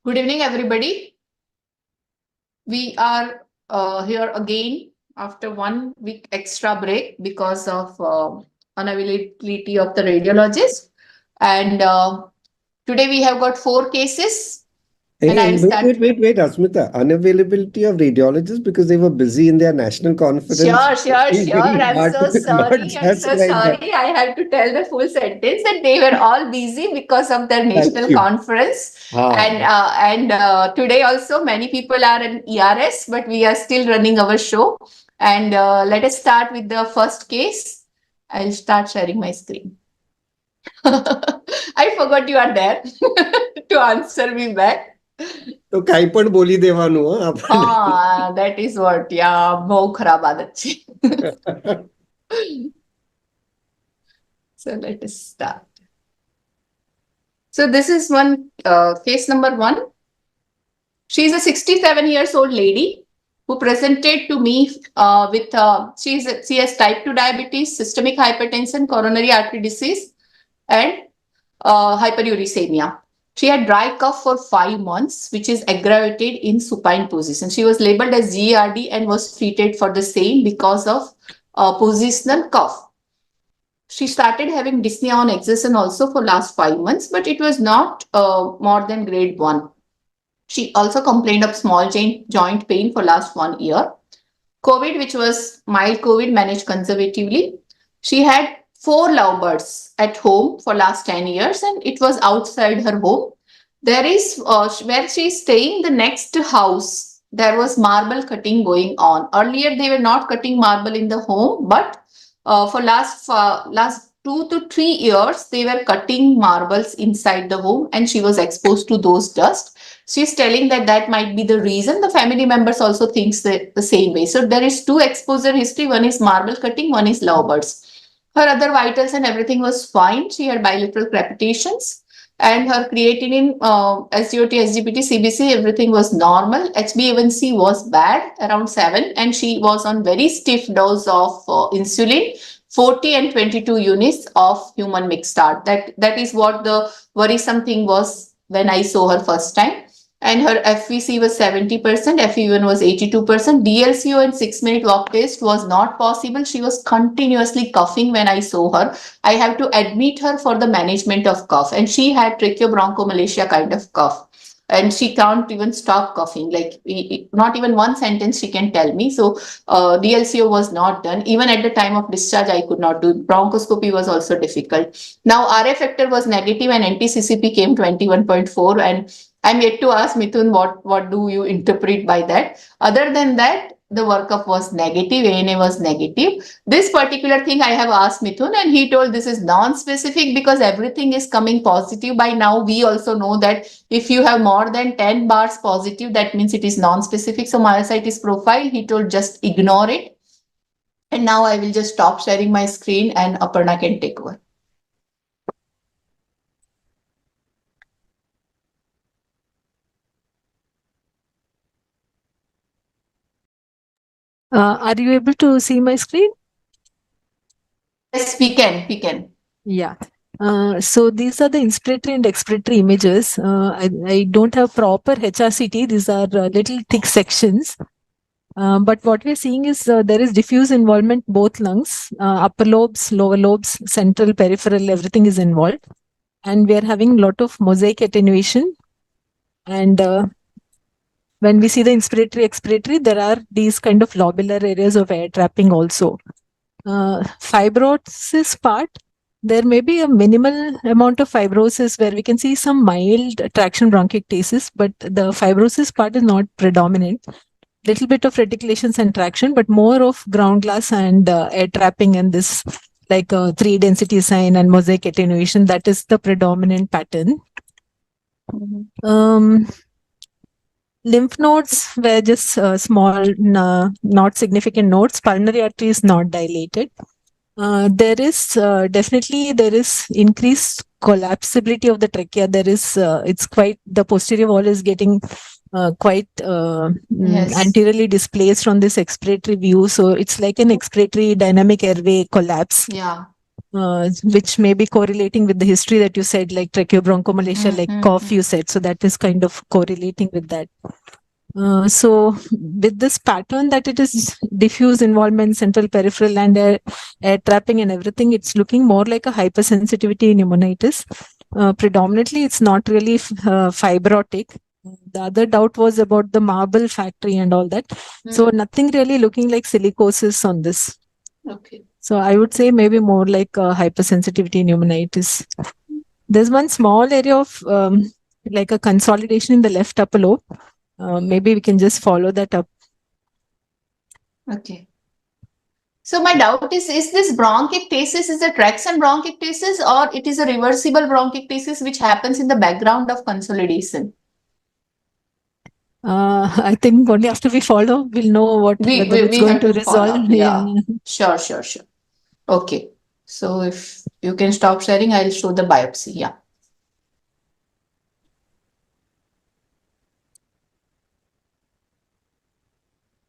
Good evening, everybody. We are here again after 1 week extra break because of unavailability of the radiologist. And today we have got 4 cases, and Hey, I'll start. wait, Asmita. Unavailability of radiologists because they were busy in their national conference. Sure, sure, It's sure. very I'm hard so to not sorry. I'm just so like that. sorry. I have to tell the full sentence that they were all busy because of their Thank national you. conference. Ah, And today also many people are in ERS, but we are still running our show. And let us start with the first case. I'll start sharing my screen. I forgot you are there to answer me back. તો કાંઈ પણ બોલી દેવાનું હો આપણે. That is what. Yeah, બહુ ખરાબ આદત છે. So let us start. So this is one case number 1. She is a 67 years old lady who presented to me with she has type 2 diabetes, systemic hypertension, coronary artery disease, and hyperuricemia. She had dry cough for 5 months, which is aggravated in supine position. She was labeled as GERD and was treated for the same because of positional cough. She started having dyspnea on exertion also for last 5 months, but it was not more than grade 1. She also complained of small joint pain for last 1 year. COVID, which was mild COVID, managed conservatively. She had 4 lovebirds at home for last 10 years, and it was outside her home. There is where she is staying, the next house, there was marble cutting going on. Earlier, they were not cutting marble in the home, but for last 2 to 3 years, they were cutting marbles inside the home, and she was exposed to those dust. She's telling that that might be the reason. The family members also thinks that the same way. So there is 2 exposure history. One is marble cutting, one is lovebirds. Her other vitals and everything was fine. She had bilateral crepitations, and her creatinine, SGOT, SGPT, CBC, everything was normal. HbA1c was bad, around 7, and she was on very stiff dose of insulin, 40 and 22 units of human mixed-art. That is what the worrisome thing was when I saw her first time. And her FVC was 70%, FEV1 was 82%. DLCO and 6-minute walk test was not possible. She was continuously coughing when I saw her. I have to admit her for the management of cough, and she had tracheobronchomalacia kind of cough. And she can't even stop coughing, like not even one sentence she can tell me. So DLCO was not done. Even at the time of discharge, I could not do. Bronchoscopy was also difficult. Now RF factor was negative and NT-CCP came 21.4, and I'm yet to ask Mithun what do you interpret by that. Other than that, the workup was negative, ANA was negative. This particular thing I have asked Mithun, and he told this is non-specific because everything is coming positive. By now, we also know that if you have more than 10 bars positive, that means it is non-specific. So myositis profile, he told just ignore it. And now I will just stop sharing my screen and Aparna can take over. Are you able to see my screen? Yes, we can. Yeah. So these are the inspiratory and expiratory images. I don't have proper HRCT. These are little thick sections. But what we're seeing is there is diffuse involvement, both lungs, upper lobes, lower lobes, central, peripheral, everything is involved. And we are having a lot of mosaic attenuation. And when we see the inspiratory, expiratory, there are these kind of lobular areas of air trapping also. Fibrosis part, there may be a minimal amount of fibrosis where we can see some mild traction bronchiectasis, but the fibrosis part is not predominant. Little bit of reticulations and traction, but more of ground glass and air trapping and this like 3 density sign and mosaic attenuation. That is the predominant pattern. Lymph nodes were just small, not significant nodes. Pulmonary artery is not dilated. There is definitely increased collapsibility of the trachea. There is it's quite, the posterior wall is getting quite anteriorly displaced from this expiratory view. So it's like an expiratory dynamic airway collapse. Yeah. which may be correlating with the history that you said, like tracheobronchomalacia, like cough you said. So that is kind of correlating with that. So with this pattern that it is diffuse involvement, central peripheral and air trapping and everything, it's looking more like a hypersensitivity pneumonitis. Predominantly, it's not really fibrotic. The other doubt was about the marble factory and all that. So nothing really looking like silicosis on this. Okay. So I would say maybe more like hypersensitivity pneumonitis. There's one small area of like a consolidation in the left upper lobe. Maybe we can just follow that up. Okay. So my doubt is this bronchiectasis is a traction bronchiectasis or it is a reversible bronchiectasis which happens in the background of consolidation? I think only after we follow, we'll know whether it's going to resolve. Yeah. Sure. Okay. So if you can stop sharing, I'll show the biopsy. Yeah.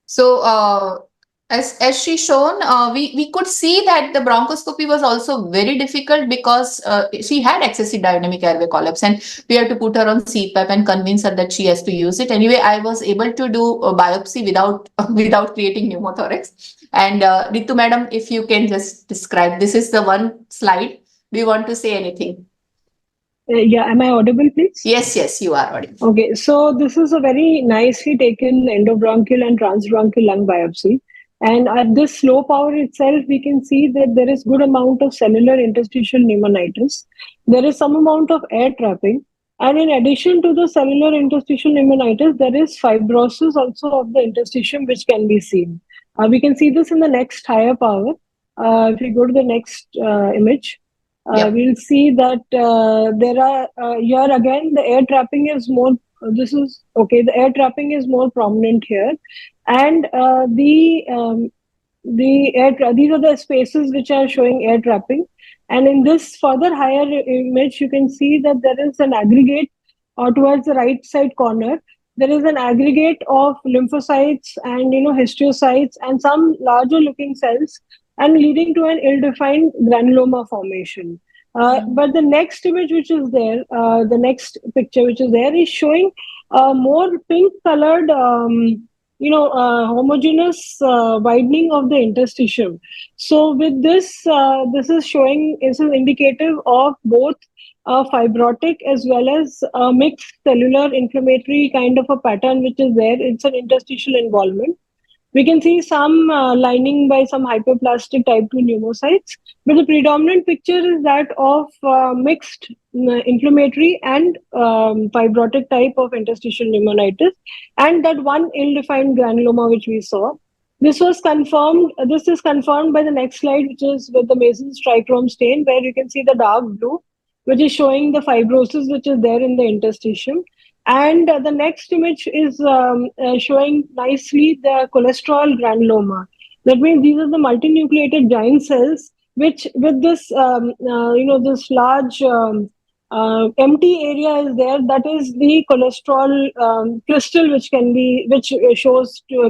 So as she shown, we could see that the bronchoscopy was also very difficult because she had excessive dynamic airway collapse and we had to put her on CPAP and convince her that she has to use it. Anyway, I was able to do a biopsy without creating pneumothorax. And Ritu madam, if you can just describe, this is the one slide. Do you want to say anything? Yeah, am I audible, please? Yes, you are audible. Okay, so this is a very nicely taken endobronchial and transbronchial lung biopsy. And at this low power itself, we can see that there is good amount of cellular interstitial pneumonitis. There is some amount of air trapping. And in addition to the cellular interstitial pneumonitis, there is fibrosis also of the interstitium, which can be seen. We can see this in the next higher power. If we go to the next image, we'll see that there are here again the air trapping is more. This is okay. The air trapping is more prominent here, and the these are the spaces which are showing air trapping. And in this further higher image, you can see that there is an aggregate towards the right side corner. There is an aggregate of lymphocytes and histiocytes and some larger looking cells, and leading to an ill-defined granuloma formation. But the next image which is there, the next picture which is there is showing more pink-colored, homogeneous widening of the interstitium. So with this, this is indicative of both fibrotic as well as mixed cellular inflammatory kind of a pattern which is there. It's an interstitial involvement. We can see some lining by some hyperplastic type 2 pneumocytes, but the predominant picture is that of mixed inflammatory and fibrotic type of interstitial pneumonitis, and that one ill-defined granuloma which we saw. This was confirmed. This is confirmed by the next slide, which is with the Mason's trichrome stain, where you can see the dark blue, which is showing the fibrosis which is there in the interstitium. And the next image is showing nicely the cholesterol granuloma. That means these are the multinucleated giant cells, which with this, this large empty area is there. That is the cholesterol crystal, which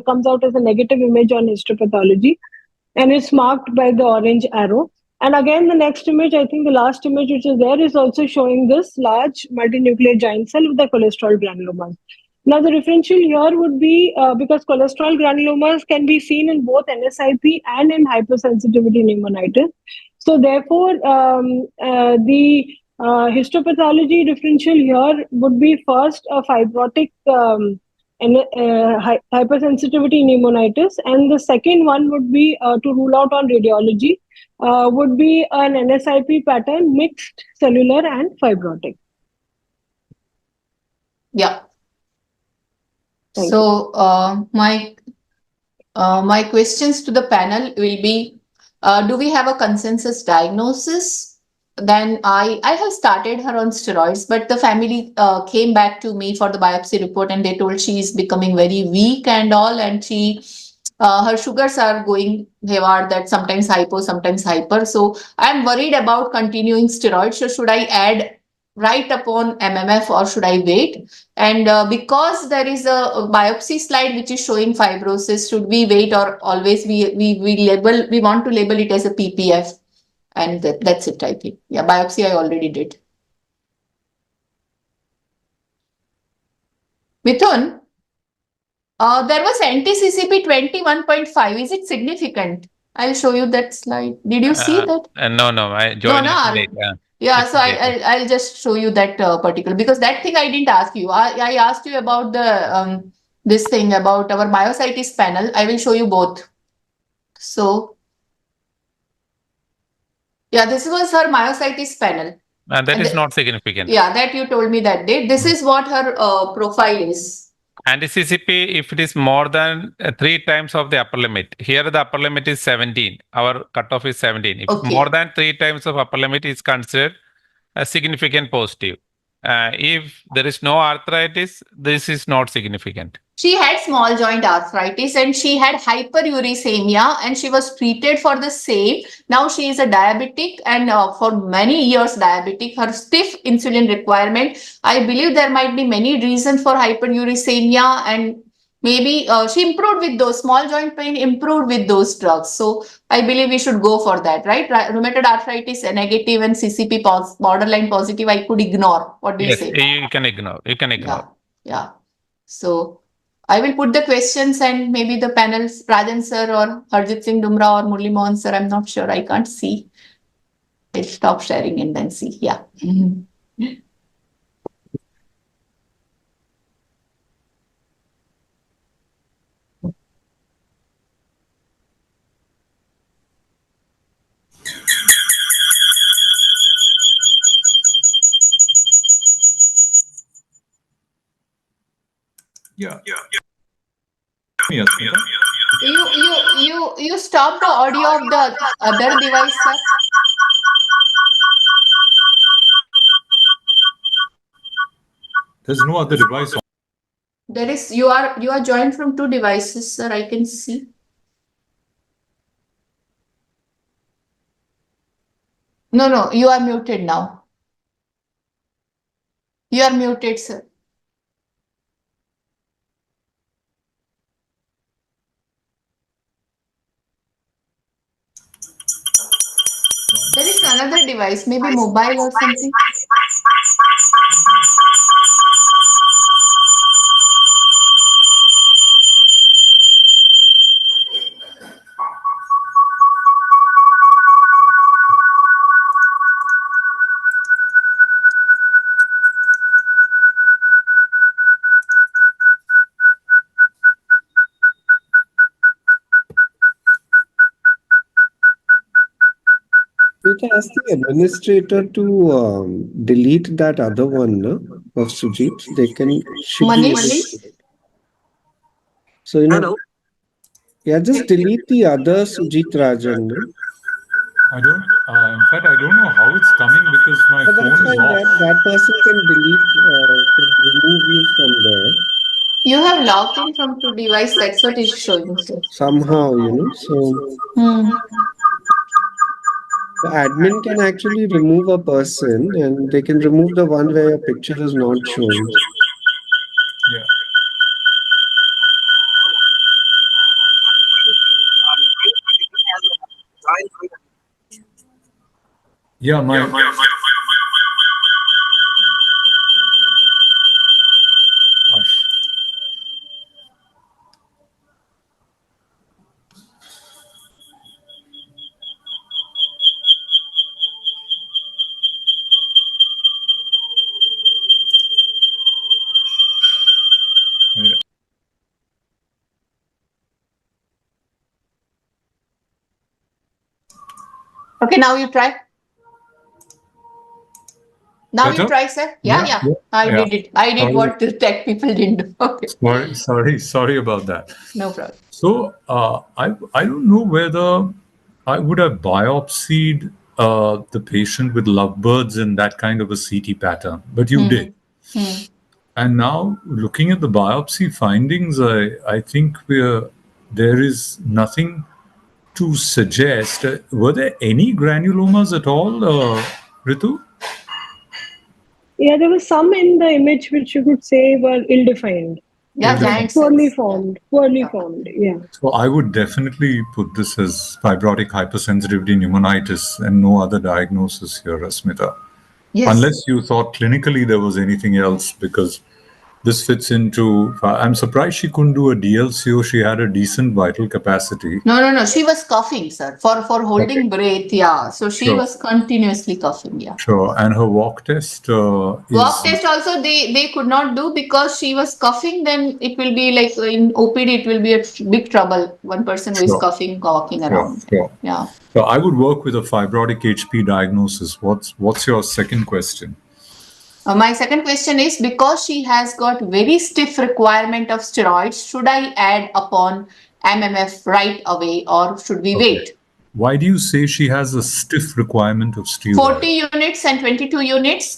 comes out as a negative image on histopathology, and it's marked by the orange arrow. And again, the next image, I think the last image which is there is also showing this large multinuclear giant cell with the cholesterol granulomas. Now, the differential here would be because cholesterol granulomas can be seen in both NSIP and in hypersensitivity pneumonitis. So, therefore, the histopathology differential here would be first a fibrotic hypersensitivity pneumonitis, and the second one would be to rule out on radiology. Would be an NSIP pattern, mixed cellular and fibrotic. Yeah. So my questions to the panel will be, do we have a consensus diagnosis? Then I have started her on steroids, but the family came back to me for the biopsy report and they told she is becoming very weak and all, and her sugars are going haywire, that sometimes hypo, sometimes hyper. So I'm worried about continuing steroids. So should I add right upon MMF or should I wait? And because there is a biopsy slide which is showing fibrosis, should we wait or always we want to label it as a PPF? And that's it, I think. Yeah, biopsy I already did. Mithun, there was anti-CCP 21.5. Is it significant? I'll show you that slide. Did you see that? No, I joined late. Yeah, It's so I'll just show you that particular, because that thing I didn't ask you. I asked you about the this thing about our myositis panel. I will show you both. So yeah, this was her myositis panel. That is not significant. Yeah, that you told me that day. This is what her profile is. Anti-CCP, if it is more than 3 times of the upper limit, here the upper limit is 17. Our cutoff is 17. If more than 3 times of upper limit is considered a significant positive. If there is no arthritis, this is not significant. She had small joint arthritis and she had hyperuricemia and she was treated for the same. Now she is a diabetic and for many years diabetic. Her stiff insulin requirement. I believe there might be many reasons for hyperuricemia, and maybe she improved with those. Small joint pain improved with those drugs. So I believe we should go for that, right? Rheumatoid arthritis negative and CCP borderline positive, I could ignore. What do you say? You can ignore. You can ignore. Yeah. So I will put the questions and maybe the panels, Rajan sir or Harjit Singh Dumra or Murli Mohan sir. I'm not sure. I can't see. I'll stop sharing and then see. Yeah. Yeah. You stop the audio of the other device, sir. There's no other device on. There is, you are joined from 2 devices, sir. I can see. No, you are muted now. You are muted, sir. There is another device, maybe mobile or something. We can ask the administrator to delete that other one, no, of Sujit. They can. Manish? So, hello? Yeah, just delete the other Sujit Rajan. No? I don't. In fact, I don't know how it's coming because my phone is off. That person can delete, can remove you from there. You have logged in from 2 devices. That's what is showing. Sir. Somehow, so. The admin can actually remove a person and they can remove the one where your picture is not shown. Yeah. Yeah, my Okay, now you try. Now Better? you try, sir. Yeah. I did it. I did what the tech people didn't do. Okay. Sorry about that. No problem. So I don't know whether I would have biopsied the patient with lovebirds in that kind of a CT pattern, but you did. And now looking at the biopsy findings, I think there is nothing to suggest. Were there any granulomas at all, Ritu? Yeah, there was some in the image which you could say were ill-defined. Yeah, Is that- giant Poorly cells. formed. Poorly formed. Yeah. So I would definitely put this as fibrotic hypersensitivity pneumonitis and no other diagnosis here, Asmita. Yes. Unless you thought clinically there was anything else, because this fits into. I'm surprised she couldn't do a DLCO. She had a decent vital capacity. No. She was coughing, sir, for holding breath. Yeah. So she Sure. was continuously coughing. Yeah. Sure. And her walk test Walk is. test also they could not do because she was coughing. Then it will be like in OPD, it will be a big trouble. One person who is Sure. coughing, walking Sure. around. Sure. Yeah. So I would work with a fibrotic HP diagnosis. What's your second question? My second question is, because she has got very stiff requirement of steroids, should I add upon MMF right away or should we wait? Why do you say she has a stiff requirement of steroids? 40 units and 22 units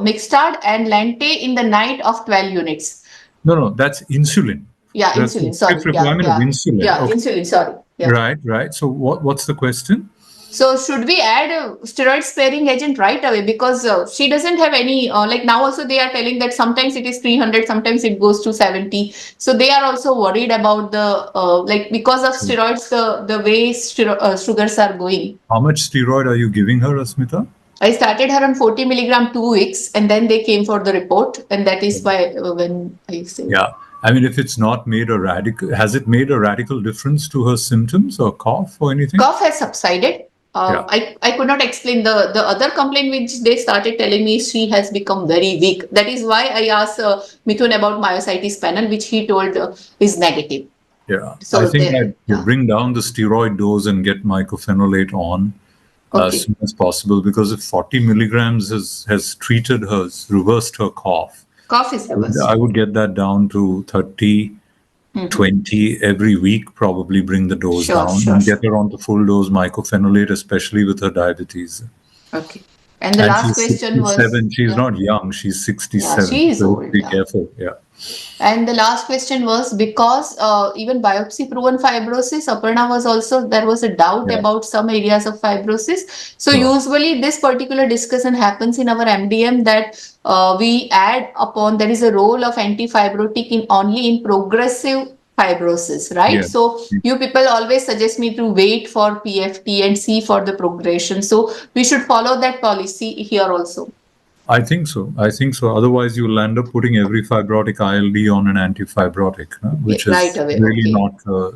Mixtard and Lente in the night of 12 units. No, that's insulin. Yeah, That's insulin. a Sorry. stiff requirement of insulin. Yeah, Okay. insulin. Sorry. Yeah. Right. So what's the question? So should we add a steroid sparing agent right away? Because she doesn't have any, like now also they are telling that sometimes it is 300, sometimes it goes to 70. So they are also worried about the, like because of steroids, the way sugars are going. How much steroid are you giving her, Asmita? I started her on 40 milligram 2 weeks and then they came for the report. And that is why when I say. Yeah. I mean, if it's not made a radical, has it made a radical difference to her symptoms or cough or anything? Cough has subsided. I could not explain the other complaint which they started telling me she has become very weak. That is why I asked Mithun about myositis panel, which he told is negative. Yeah. So I think you bring down the steroid dose and get mycophenolate on as soon as possible, because if 40 milligrams has treated her, reversed her cough. Cough is reversed. I would get that down to 30. 20 every week, probably bring the dose down and get her on the full dose mycophenolate, especially with her diabetes. Okay. And the last question was... She's not young, she's 67. Yeah, she is so old. Be careful, yeah. And the last question was, because even biopsy proven fibrosis, Aparna was also, there was a doubt about some areas of fibrosis. So usually this particular discussion happens in our MDM that we add upon, there is a role of antifibrotic in only in progressive fibrosis, right? Yes. So you people always suggest me to wait for PFT and see for the progression. So we should follow that policy here also. I think so. Otherwise, you'll end up putting every fibrotic ILD on an antifibrotic, which is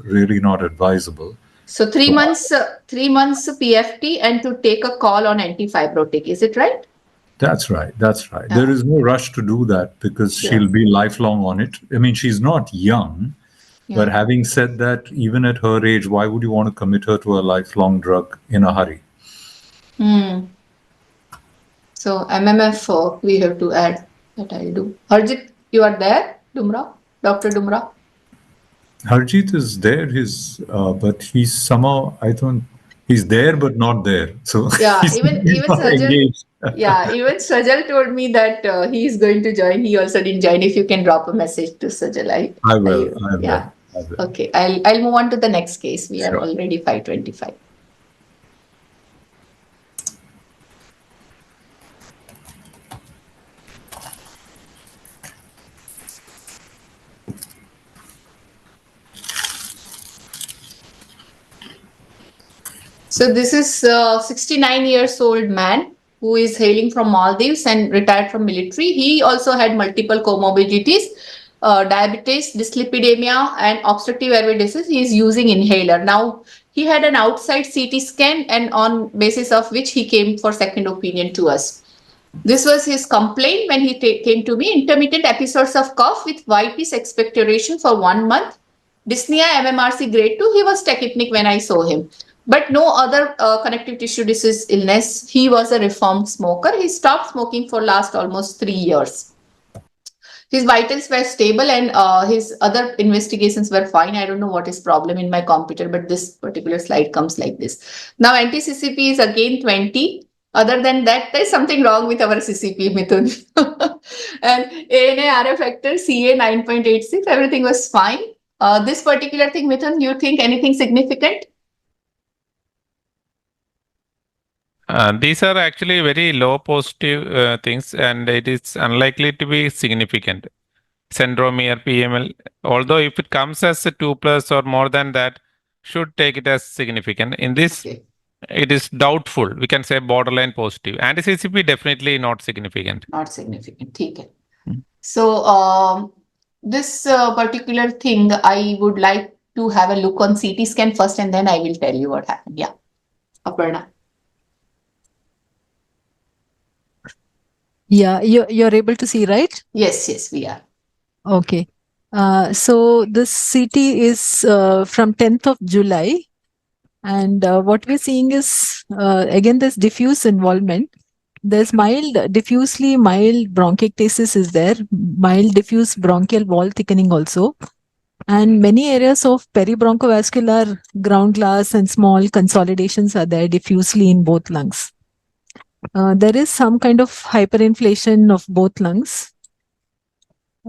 really not advisable. So 3 months PFT and to take a call on antifibrotic. Is it right? That's right. There is no rush to do that because she'll be lifelong on it. I mean, she's not young, but having said that, even at her age, why would you want to commit her to a lifelong drug in a hurry? So MMF, we have to add that I'll do. Harjit, you are there, Dumra? Dr. Dumra? Harjit is there, but he's somehow, he's there but not there. So yeah, even Sajal, even Sajal told me that he is going to join. He also didn't join. If you can drop a message to Sajal, I will. Okay, I'll move on to the next case. We are already 5:25. So this is a 69 years old man who is hailing from Maldives and retired from military. He also had multiple comorbidities, diabetes, dyslipidemia, and obstructive airway disease. He is using inhaler. Now, he had an outside CT scan, and on basis of which he came for second opinion to us. This was his complaint when he came to me. Intermittent episodes of cough with whitish expectoration for 1 month. Dyspnea, MMRC grade 2. He was tachypnic when I saw him. But no other connective tissue disease illness. He was a reformed smoker. He stopped smoking for last almost 3 years. His vitals were stable and his other investigations were fine. I don't know what is problem in my computer, but this particular slide comes like this. Now anti-CCP is again 20. Other than that, there's something wrong with our CCP, Mithun. And ANA RF factor, CA 9.86, everything was fine. This particular thing, Mithun, you think anything significant? These are actually very low positive things, and it is unlikely to be significant. centromere, PML. Although if it comes as a 2+ or more than that, should take it as significant. In this, Okay. it is doubtful. We can say borderline positive. Anti-CCP definitely not significant. Not significant. ठीक है. Hmm. So this particular thing, I would like to have a look on CT scan first, and then I will tell you what happened. Yeah, Aparna. Yeah, you're able to see, right? Yes, we are. Okay. So this CT is from 10th of July. And what we're seeing is, again, this diffuse involvement. There's diffusely mild bronchiectasis is there, mild diffuse bronchial wall thickening also. And many areas of peribronchovascular ground glass and small consolidations are there diffusely in both lungs. There is some kind of hyperinflation of both lungs.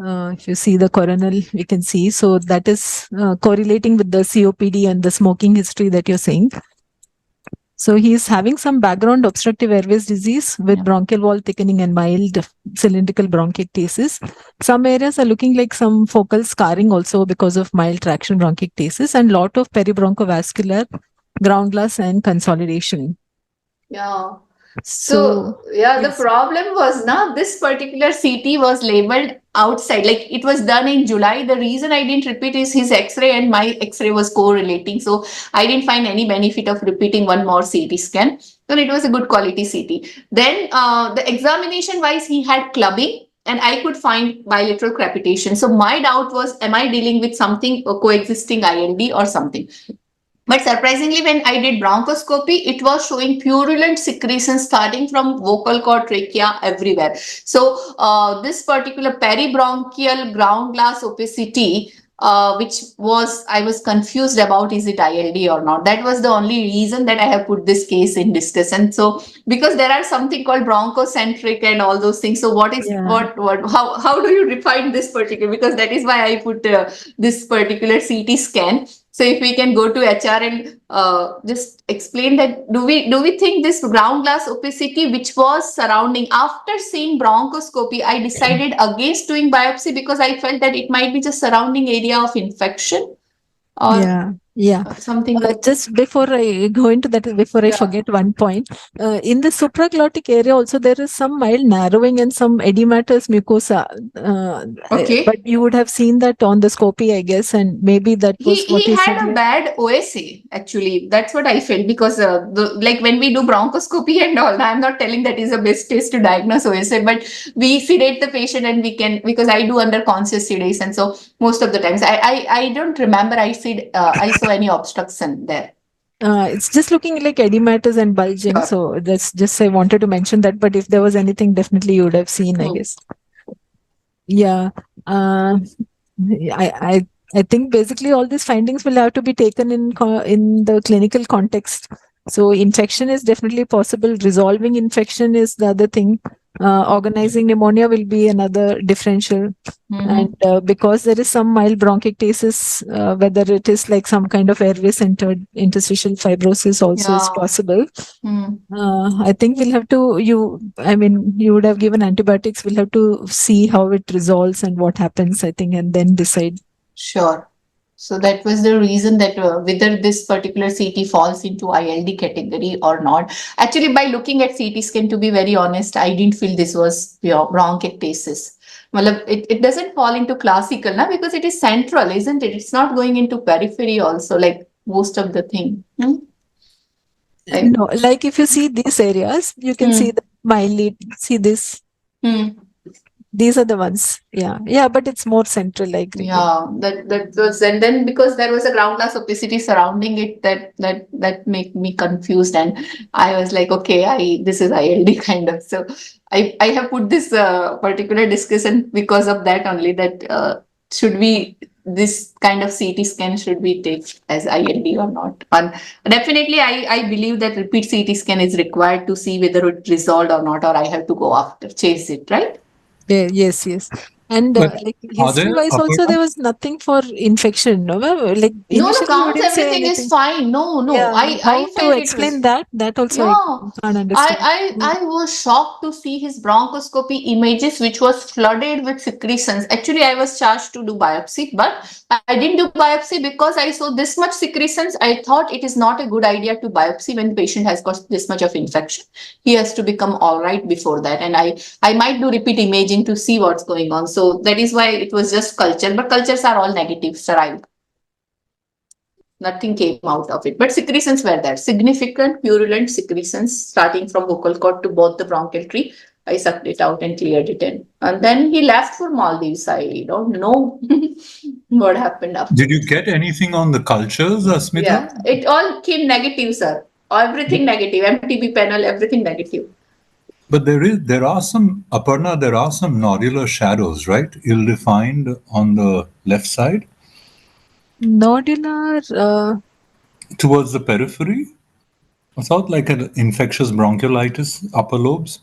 If you see the coronal, we can see. So that is correlating with the COPD and the smoking history that you're saying. So he is having some background obstructive airways disease with bronchial wall thickening and mild cylindrical bronchiectasis. Some areas are looking like some focal scarring also because of mild traction bronchiectasis, and lot of peribronchovascular ground glass and consolidation. Yeah. So yeah, yes. The problem was now this particular CT was labeled outside, like it was done in July. The reason I didn't repeat is his X-ray and my X-ray was correlating. So I didn't find any benefit of repeating one more CT scan. So it was a good quality CT. Then the examination wise, he had clubbing and I could find bilateral crepitation. So my doubt was, am I dealing with something coexisting ILD or something? But surprisingly, when I did bronchoscopy, it was showing purulent secretions starting from vocal cord, trachea, everywhere. So this particular peribronchial ground glass opacity, which I was confused about, is it ILD or not? That was the only reason that I have put this case in discussion. So because there are something called bronchocentric and all those things. So how do you define this particular? Because that is why I put this particular CT scan. So if we can go to HR and just explain that, do we think this ground glass opacity, which was surrounding, after seeing bronchoscopy, I decided against doing biopsy because I felt that it might be just surrounding area of infection or something like just before I go into that, before I forget one point, in the supraglottic area also there is some mild narrowing and some edematous mucosa. Okay. But you would have seen that on the scopy, I guess, and maybe that was what he you had said. a bad OSA, actually. That's what I felt, because like when we do bronchoscopy and all, I'm not telling that is the best case to diagnose OSA, but we sedate the patient and we can, because I do under conscious sedation. So most of the times I don't remember I saw any obstruction there. It's just looking like edematous and bulging. Sure. So that's just, I wanted to mention that. But if there was anything, definitely you would have seen, I guess. Yeah. I think basically all these findings will have to be taken in the clinical context. So infection is definitely possible. Resolving infection is the other thing. Organizing pneumonia will be another differential. And because there is some mild bronchiectasis, whether it is like some kind of airway-centered interstitial fibrosis also is possible. I think we'll have to, you would have given antibiotics. We'll have to see how it resolves and what happens, I think, and then decide. Sure. So that was the reason that whether this particular CT falls into ILD category or not. Actually, by looking at CT scan, to be very honest, I didn't feel this was pure bronchiectasis. Well, it doesn't fall into classical now because it is central, isn't it? It's not going into periphery also, like most of the thing. No, like if you see these areas, you can see the mildly, see this. These are the ones. Yeah, but it's more central, I agree. Yeah, that was, and then because there was a ground glass opacity surrounding it, that made me confused, and I was like, okay, this is ILD kind of. So I have put this particular discussion because of that only, that this kind of CT scan should we take as ILD or not? And definitely, I believe that repeat CT scan is required to see whether it resolved or not, or I have to go after chase it, right? Yes. And But like are there history-wise also, there was nothing for infection. No, like No, initially you counts, didn't say everything is anything. fine. No, Yeah, I how to felt it explain was. that also I Yeah, can't understand. I was shocked to see his bronchoscopy images, which was flooded with secretions. Actually, I was charged to do biopsy, but I didn't do biopsy because I saw this much secretions. I thought it is not a good idea to biopsy when the patient has got this much of infection. He has to become all right before that. And I might do repeat imaging to see what's going on. So that is why it was just culture, but cultures are all negative, sterile. Nothing came out of it, but secretions were there. Significant purulent secretions starting from vocal cord to both the bronchial tree. I sucked it out and cleared it in. And then he left for Maldives. I don't know what happened after. Did you get anything on the cultures, Asmita? Yeah, it all came negative, sir. Everything negative. MTB panel, everything negative. But there are some, Aparna, there are some nodular shadows, right? Ill-defined on the left side. Nodular. Towards the periphery. I thought like an infectious bronchiolitis, upper lobes.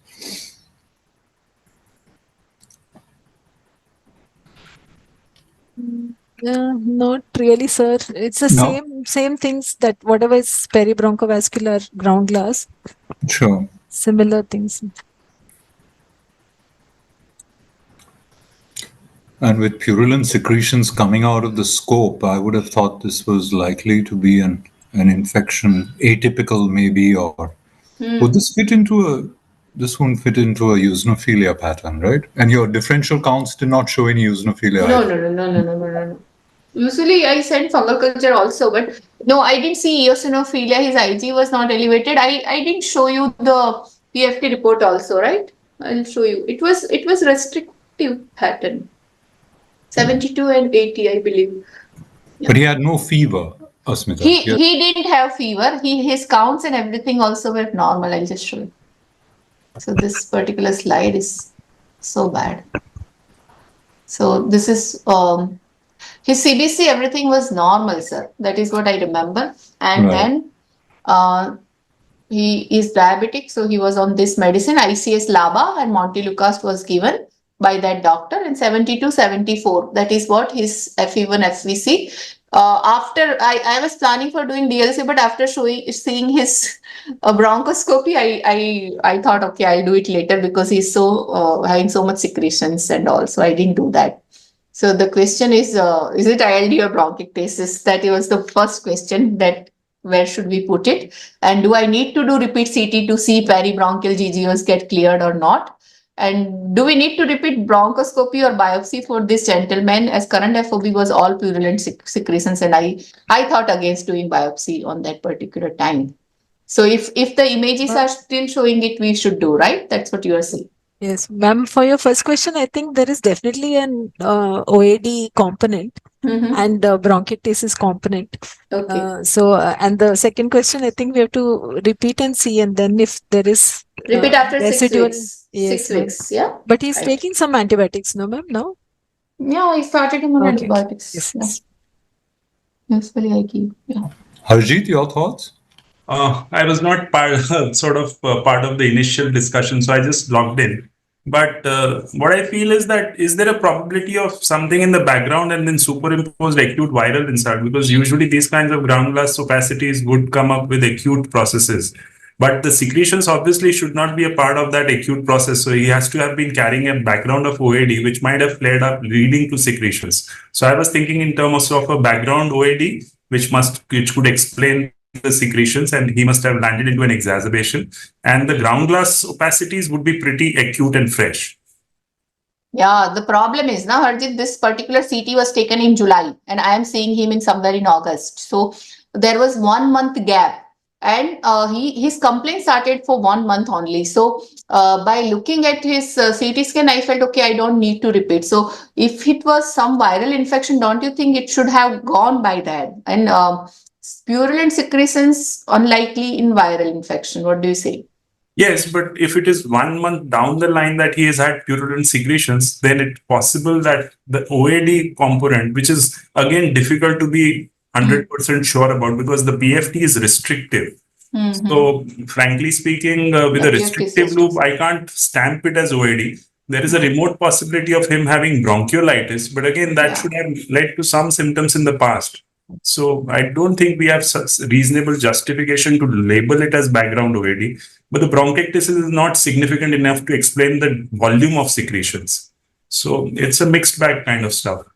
Not really, sir. It's the No? same things that whatever is peribronchovascular ground glass, Sure. similar things. And with purulent secretions coming out of the scope, I would have thought this was likely to be an infection, atypical maybe, or would this fit into this won't fit into a eosinophilia pattern, right? And your differential counts did not show any eosinophilia. No. Usually I send fungal culture also, but no, I didn't see eosinophilia. His IG was not elevated. I didn't show you the PFT report also, right? I'll show you. It was restrictive pattern. 72 and 80, I believe. Yeah. But he had no fever, Asmita. He didn't have fever. His counts and everything also were normal. I'll just show you. So this particular slide is so bad. So this is his CBC, everything was normal, sir. That is what I remember. And then he is diabetic, so he was on this medicine, ICS LABA, and Montelukast was given by that doctor in 72, 74. That is what his FE1, FVC. After I was planning for doing DLC, but after seeing his bronchoscopy, I thought, okay, I'll do it later because he's so having so much secretions and all. So I didn't do that. So the question is it ILD or bronchiectasis? That was the first question, that where should we put it? And do I need to do repeat CT to see peribronchial GGOs get cleared or not? And do we need to repeat bronchoscopy or biopsy for this gentleman, as current FOB was all purulent secretions, and I thought against doing biopsy on that particular time. So if the images are still showing it, we should do, right? That's what you are saying. Yes, ma'am, for your first question, I think there is definitely an OAD component and bronchiectasis component. Okay. And the second question, I think we have to repeat and see, and then if there is repeat after residual, 6 weeks. Yes, 6 weeks, yeah. But he's taking some antibiotics, no, ma'am? No? Yeah, I started him on antibiotics. Yes. Yes, very IQ. Yeah. Harjeet, your thoughts? I was not part of the initial discussion, so I just logged in. But what I feel is that, is there a probability of something in the background and then superimposed acute viral insult? Because usually these kinds of ground glass opacities would come up with acute processes. But the secretions obviously should not be a part of that acute process. So he has to have been carrying a background of OAD, which might have flared up leading to secretions. So I was thinking in terms of a background OAD, which could explain the secretions, and he must have landed into an exacerbation, and the ground glass opacities would be pretty acute and fresh. Yeah, the problem is now, Harjit, this particular CT was taken in July, and I am seeing him in somewhere in August. So there was 1 month gap, and his complaint started for 1 month only. So by looking at his CT scan, I felt, okay, I don't need to repeat. So if it was some viral infection, don't you think it should have gone by that? And purulent secretions unlikely in viral infection. What do you say? Yes, but if it is 1 month down the line that he has had purulent secretions, then it's possible that the OAD component, which is again difficult to be 100% sure about because the PFT is restrictive. So frankly speaking, with a restrictive loop, I can't stamp it as OAD. there is a remote possibility of him having bronchiolitis, but again, that should have led to some symptoms in the past. So I don't think we have such reasonable justification to label it as background OAD, but the bronchiectasis is not significant enough to explain the volume of secretions. So it's a mixed bag kind of stuff.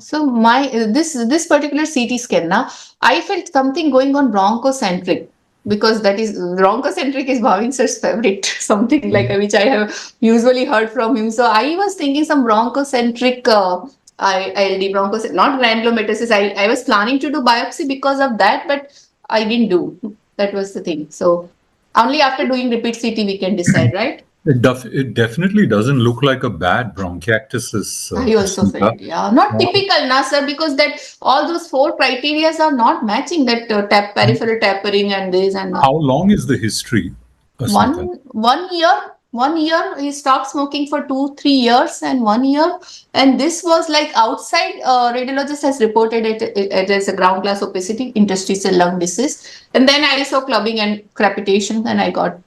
So my this particular CT scan now, I felt something going on bronchocentric, because that is bronchocentric is Bhavin sir's favorite, something like which I have usually heard from him. So I was thinking some bronchocentric ILD bronchocentric, not granulomatosis. I was planning to do biopsy because of that, but I didn't do. That was the thing. So only after doing repeat CT we can decide, right? It definitely doesn't look like a bad bronchiectasis. I also felt, not typical, na sir, because that all those 4 criteria are not matching, that peripheral tapering and this and that. How long is the history? Asmita? 1 year. 1 year. He stopped smoking for 2-3 years, and 1 year. And this was like outside. Radiologist has reported it as a ground class obesity, interstitial lung disease. And then I saw clubbing and crepitation, and I got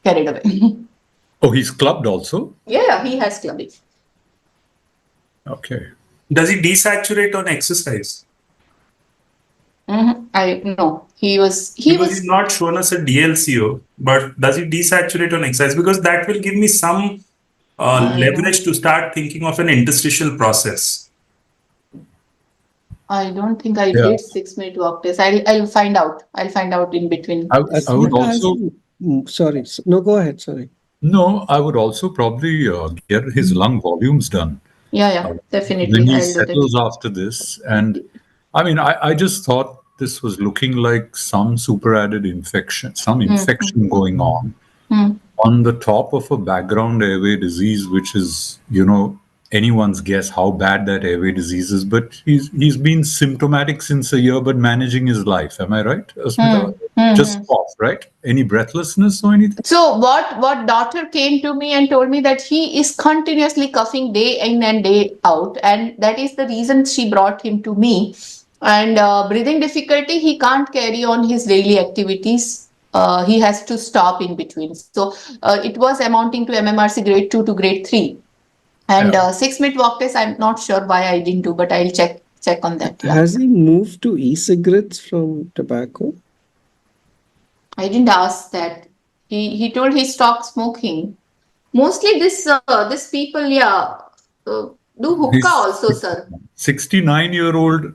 carried away. Oh, he's clubbed also? Yeah, he has clubbing. Okay. Does he desaturate on exercise? I know he was He's not shown us a DLCO, but does he desaturate on exercise? Because that will give me some leverage to start thinking of an interstitial process. I don't think I did 6-minute walk test. I'll find out. I'll find out in between. I would also. Sorry. No, go ahead. Sorry. No, I would also probably get his lung volumes done. Yeah, definitely. When he settles after this. And I mean, I just thought this was looking like some superadded infection, some infection going on the top of a background airway disease, which is, anyone's guess how bad that airway disease is. But he's been symptomatic since a year, but managing his life. Am I right, Asmita? Just cough, right? Any breathlessness or anything? So what doctor came to me and told me that he is continuously coughing day in and day out, and that is the reason she brought him to me. And breathing difficulty, he can't carry on his daily activities. He has to stop in between. So it was amounting to MMRC grade 2 to grade 3. And 6-minute walk test, I'm not sure why I didn't do, but I'll check on that. Yeah. Has he moved to e-cigarettes from tobacco? I didn't ask that. He told he stopped smoking. Mostly this people, do hookah also, sir. 69-year-old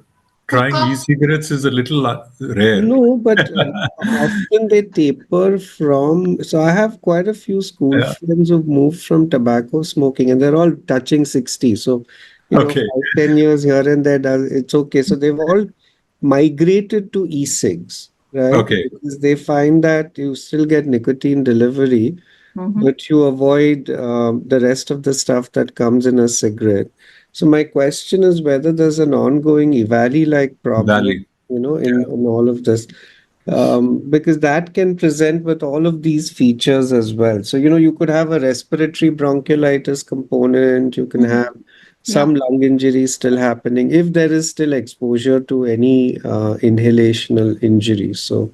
trying e-cigarettes is a little rare. No, but often they taper from. So I have quite a few school friends who've moved from tobacco smoking, and they're all touching 60. So, 5-10 years here and there, it's okay. So they've all migrated to e-cigs, right? Okay. Because they find that you still get nicotine delivery, but you avoid the rest of the stuff that comes in a cigarette. So my question is whether there's an ongoing EVALI-like problem, in all of this, because that can present with all of these features as well. So, you could have a respiratory bronchiolitis component, you can have some lung injury still happening if there is still exposure to any inhalational injury. So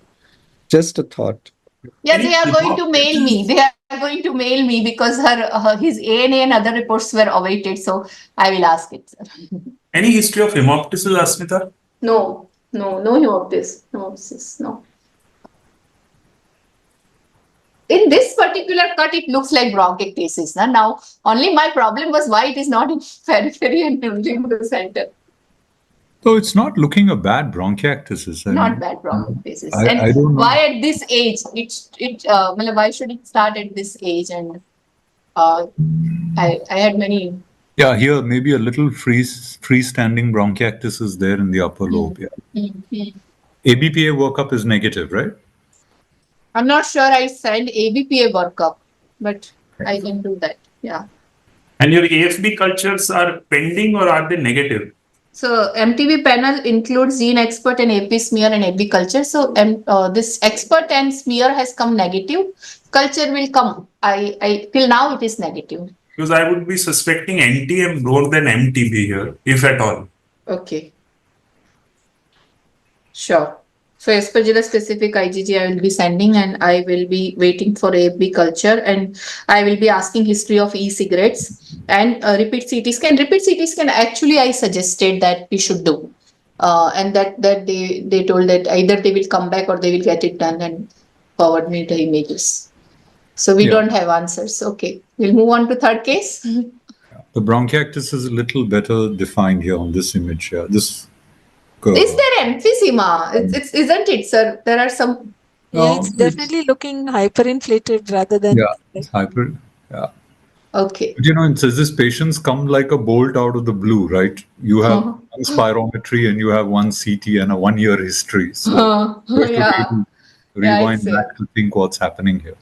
just a thought. Yeah, they are going to mail me. They are going to mail me because his ANA and other reports were awaited. So I will ask it, sir. Any history of hemoptysis, Asmita? No hemoptysis, no. In this particular cut, it looks like bronchiectasis. Now, only my problem was why it is not in periphery and in the center. So it's not looking a bad bronchiectasis. Not bad bronchiectasis. I don't know. Why at this age? Why should it start at this age? And I had many. Yeah, here maybe a little freestanding bronchiectasis there in the upper lobe. ABPA workup is negative, right? I'm not sure I send ABPA workup, but I can do that. Yeah. And your AFB cultures are pending or are they negative? So MTB panel includes gene expert and AP smear and AB culture. So this expert and smear has come negative. Culture will come. Till now it is negative. Because I would be suspecting NTM more than MTB here, if at all. Okay. Sure. So Aspergillus specific IgG I will be sending, and I will be waiting for AFB culture, and I will be asking history of e-cigarettes and repeat CT scan. Repeat CT scan actually I suggested that we should do. And that they told that either they will come back or they will get it done and forward me the images. So we don't have answers. Okay, we'll move on to third case. The bronchiectasis is a little better defined here on this image here. This curve. Is there emphysema? It's isn't it, sir? There are some. Yeah, it's definitely looking hyperinflated rather than. Yeah, it's hyper. Yeah. Okay. But you know, it says this patients come like a bolt out of the blue, right? You have one spirometry and you have one CT and a 1-year history. So you have to really rewind back to think what's happening here.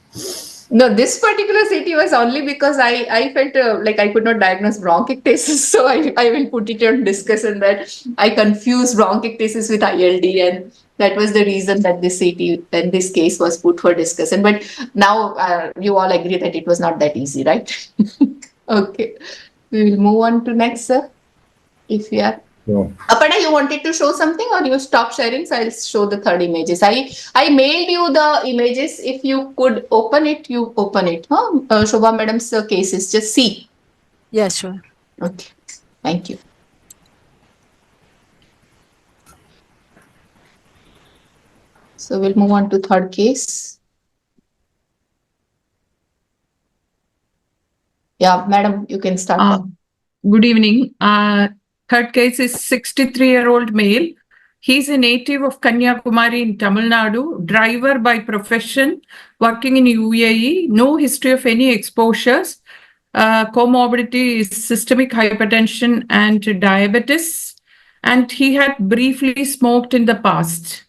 No, this particular CT was only because I felt like I could not diagnose bronchiectasis. So I will put it on discussion that I confused bronchiectasis with ILD, and that was the reason that this CT and this case was put for discussion. But now you all agree that it was not that easy, right? Okay. We will move on to next, sir. If you are. Yeah. Aparna, you wanted to show something or you stop sharing? So I'll show the third images. I mailed you the images. If you could open it, you open it. Huh? Shobha madam's cases. Just see. Yeah, sure. Okay. Thank you. So we'll move on to third case. Yeah, madam, you can start. Good evening. Third case is 63-year-old male. He's a native of Kanyakumari in Tamil Nadu, driver by profession, working in UAE, no history of any exposures. Comorbidity is systemic hypertension and diabetes, and he had briefly smoked in the past.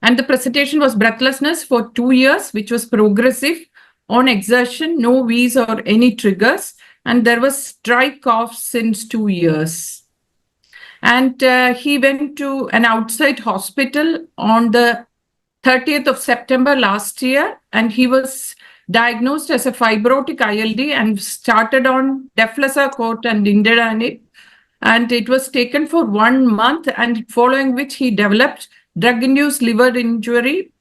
And the presentation was breathlessness for 2 years, which was progressive on exertion, no wheeze or any triggers. And there was dry cough since 2 years. And he went to an outside hospital on the 30th of September last year. And he was diagnosed as a fibrotic ILD and started on deflazacort and nintedanib. And it was taken for 1 month, and following which he developed drug-induced liver injury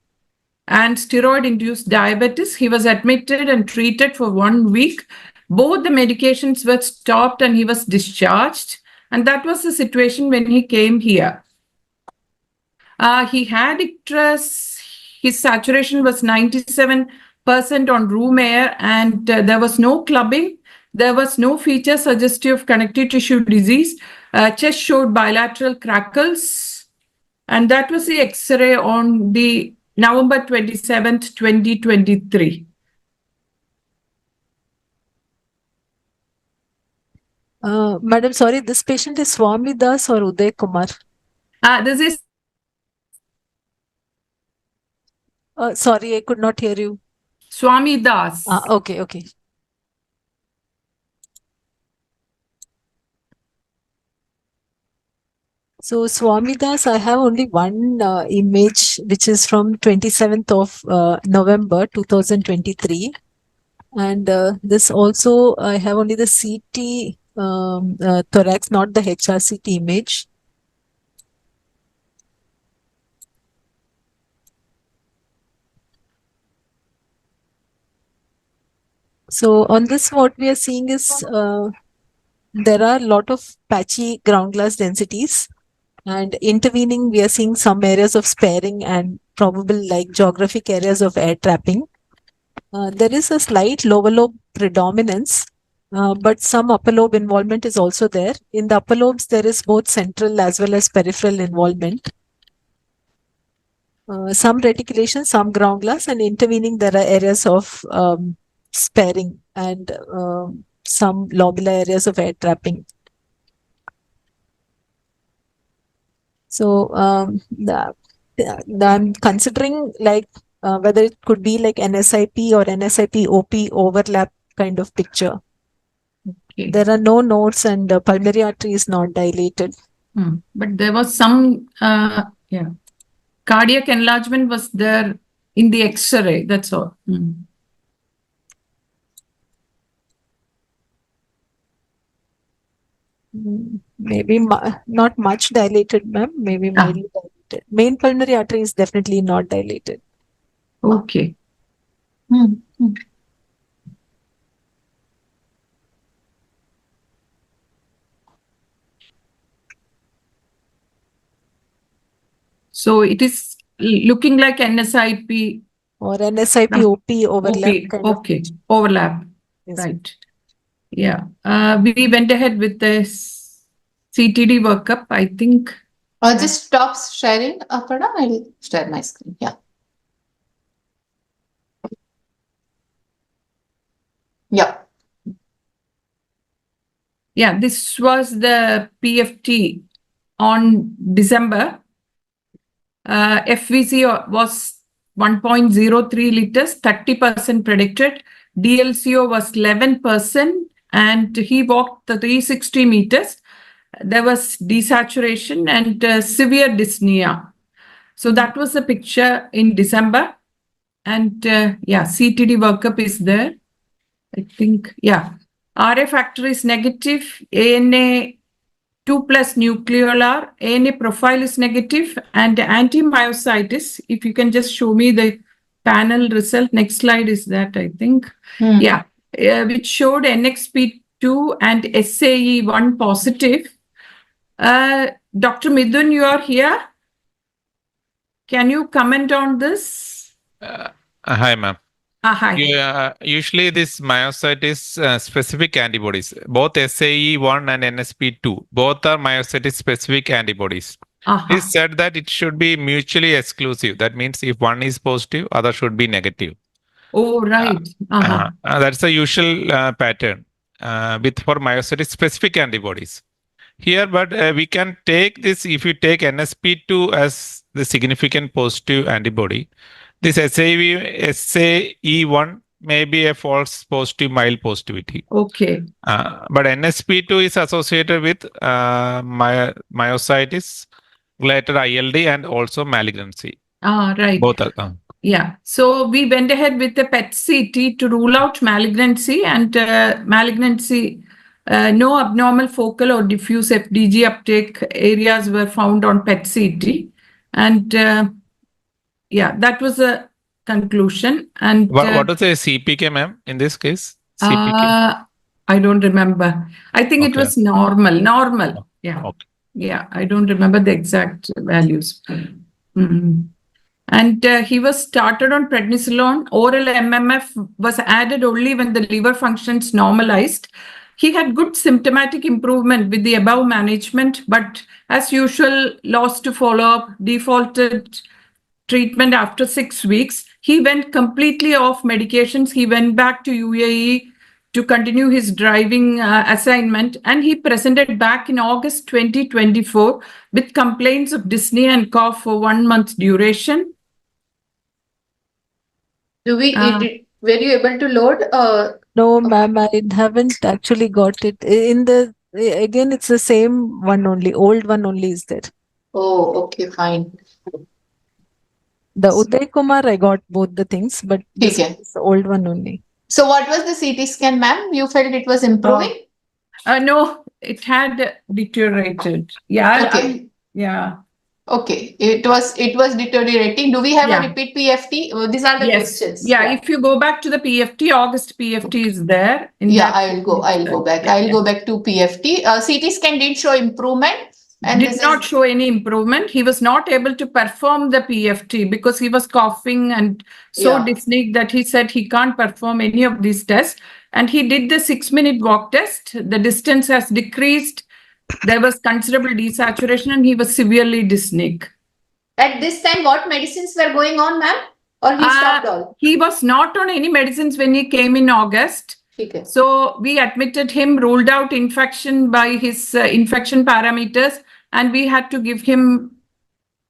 and steroid-induced diabetes. He was admitted and treated for 1 week. Both the medications were stopped and he was discharged. And that was the situation when he came here. He had icterus. His saturation was 97% on room air, and there was no clubbing. There was no feature suggestive of connective tissue disease. Chest showed bilateral crackles. And that was the X-ray on the November 27th, 2023. Madam, sorry, this patient is Swami Das or Uday Kumar? This is. Sorry, I could not hear you. Swami Das. Okay, okay. So Swami Das, I have only one image, which is from 27th of November 2023. And this also, I have only the CT thorax, not the HRCT image. So on this, what we are seeing is there are a lot of patchy ground glass densities, and intervening, we are seeing some areas of sparing and probable like geographic areas of air trapping. There is a slight lower lobe predominance, but some upper lobe involvement is also there. In the upper lobes, there is both central as well as peripheral involvement. Some reticulation, some ground glass, and intervening, there are areas of sparing and some lobular areas of air trapping. So I'm considering like whether it could be like NSIP or NSIP-OP overlap kind of picture. Okay. There are no nodes and the pulmonary artery is not dilated. But there was some, cardiac enlargement was there in the X-ray, that's all. Maybe not much dilated, ma'am. Maybe mildly dilated. dilated. Main pulmonary artery is definitely not dilated. Okay. So it is looking like NSIP or NSIP OP overlap. Okay, overlap. Yes. Right. Yeah. We went ahead with this CTD workup, I think. Just stop sharing, Aparna. I'll share my screen. Yeah. Yeah. Yeah, this was the PFT on December. FVC was 1.03 liters, 30% predicted. DLCO was 11%, and he walked the 360 meters. There was desaturation and severe dyspnea. So that was the picture in December. And yeah, CTD workup is there. I think, yeah. RA factor is negative. ANA 2+ nucleolar. ANA profile is negative. And anti-myositis, if you can just show me the panel result. Next slide is that, I think. Yeah, which showed NXP2 and SAE1 positive. Dr. Midun, you are here. Can you comment on this? Hi, ma'am. Hi. Yeah, usually this myositis specific antibodies, both SAE1 and NSP2, both are myositis specific antibodies. It said that it should be mutually exclusive. That means if one is positive, other should be negative. Oh, right. That's the usual pattern for myositis specific antibodies. Here, but we can take this, if you take NSP2 as the significant positive antibody, this SAE1 may be a false positive, mild positivity. Okay. But NSP2 is associated with myositis, related ILD, and also malignancy. Right. Both are. Yeah. So we went ahead with the PET CT to rule out malignancy, and malignancy, no abnormal focal or diffuse FDG uptake areas were found on PET CT. And yeah, that was a conclusion. And what was the CPK, ma'am, in this case? CPK? I don't remember. I think it was normal. Yeah. Okay. Yeah, I don't remember the exact values. And he was started on prednisolone. Oral MMF was added only when the liver functions normalized. He had good symptomatic improvement with the above management, but as usual, lost to follow-up, defaulted treatment after 6 weeks. He went completely off medications. He went back to UAE to continue his driving assignment, and he presented back in August 2024 with complaints of dyspnea and cough for 1 month duration. Were you able to load? No, ma'am, I haven't actually got it. Again, it's the same one only. Old one only is there. Oh, okay, fine. The Uday Kumar, I got both the things, but this is the old one only. So what was the CT scan, ma'am? You felt it was improving? No, it had deteriorated. Yeah. Okay. Yeah. Okay. It was deteriorating. Do we have a repeat PFT? These are the questions. Yeah. If you go back to the PFT, August PFT is there. I'll go back. I'll go back to PFT. CT scan did show improvement. And did not show any improvement. He was not able to perform the PFT because he was coughing and so dyspneic that he said he can't perform any of these tests. And he did the 6-minute walk test. The distance has decreased. There was considerable desaturation and he was severely dyspneic. At this time, what medicines were going on, ma'am? Or he stopped all? He was not on any medicines when he came in August. Okay. So we admitted him, ruled out infection by his infection parameters, and we had to give him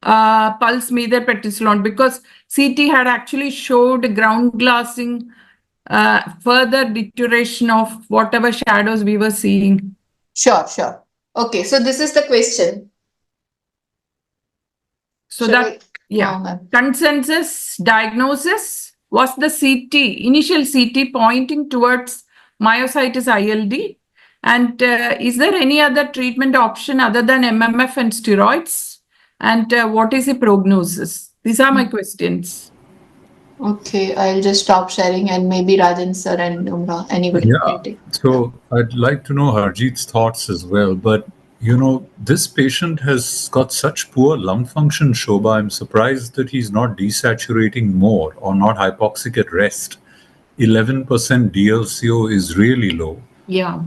pulse meter prednisolone because CT had actually showed ground glassing, further deterioration of whatever shadows we were seeing. Sure. Okay, so this is the question. So consensus diagnosis was the initial CT pointing towards myositis ILD. And is there any other treatment option other than MMF and steroids? And what is the prognosis? These are my questions. Okay, I'll just stop sharing and maybe Rajan sir and Umra, anybody can take. So I'd like to know Harjeet's thoughts as well. But, this patient has got such poor lung function, Shobha. I'm surprised that he's not desaturating more or not hypoxic at rest. 11% DLCO is really low. Yeah.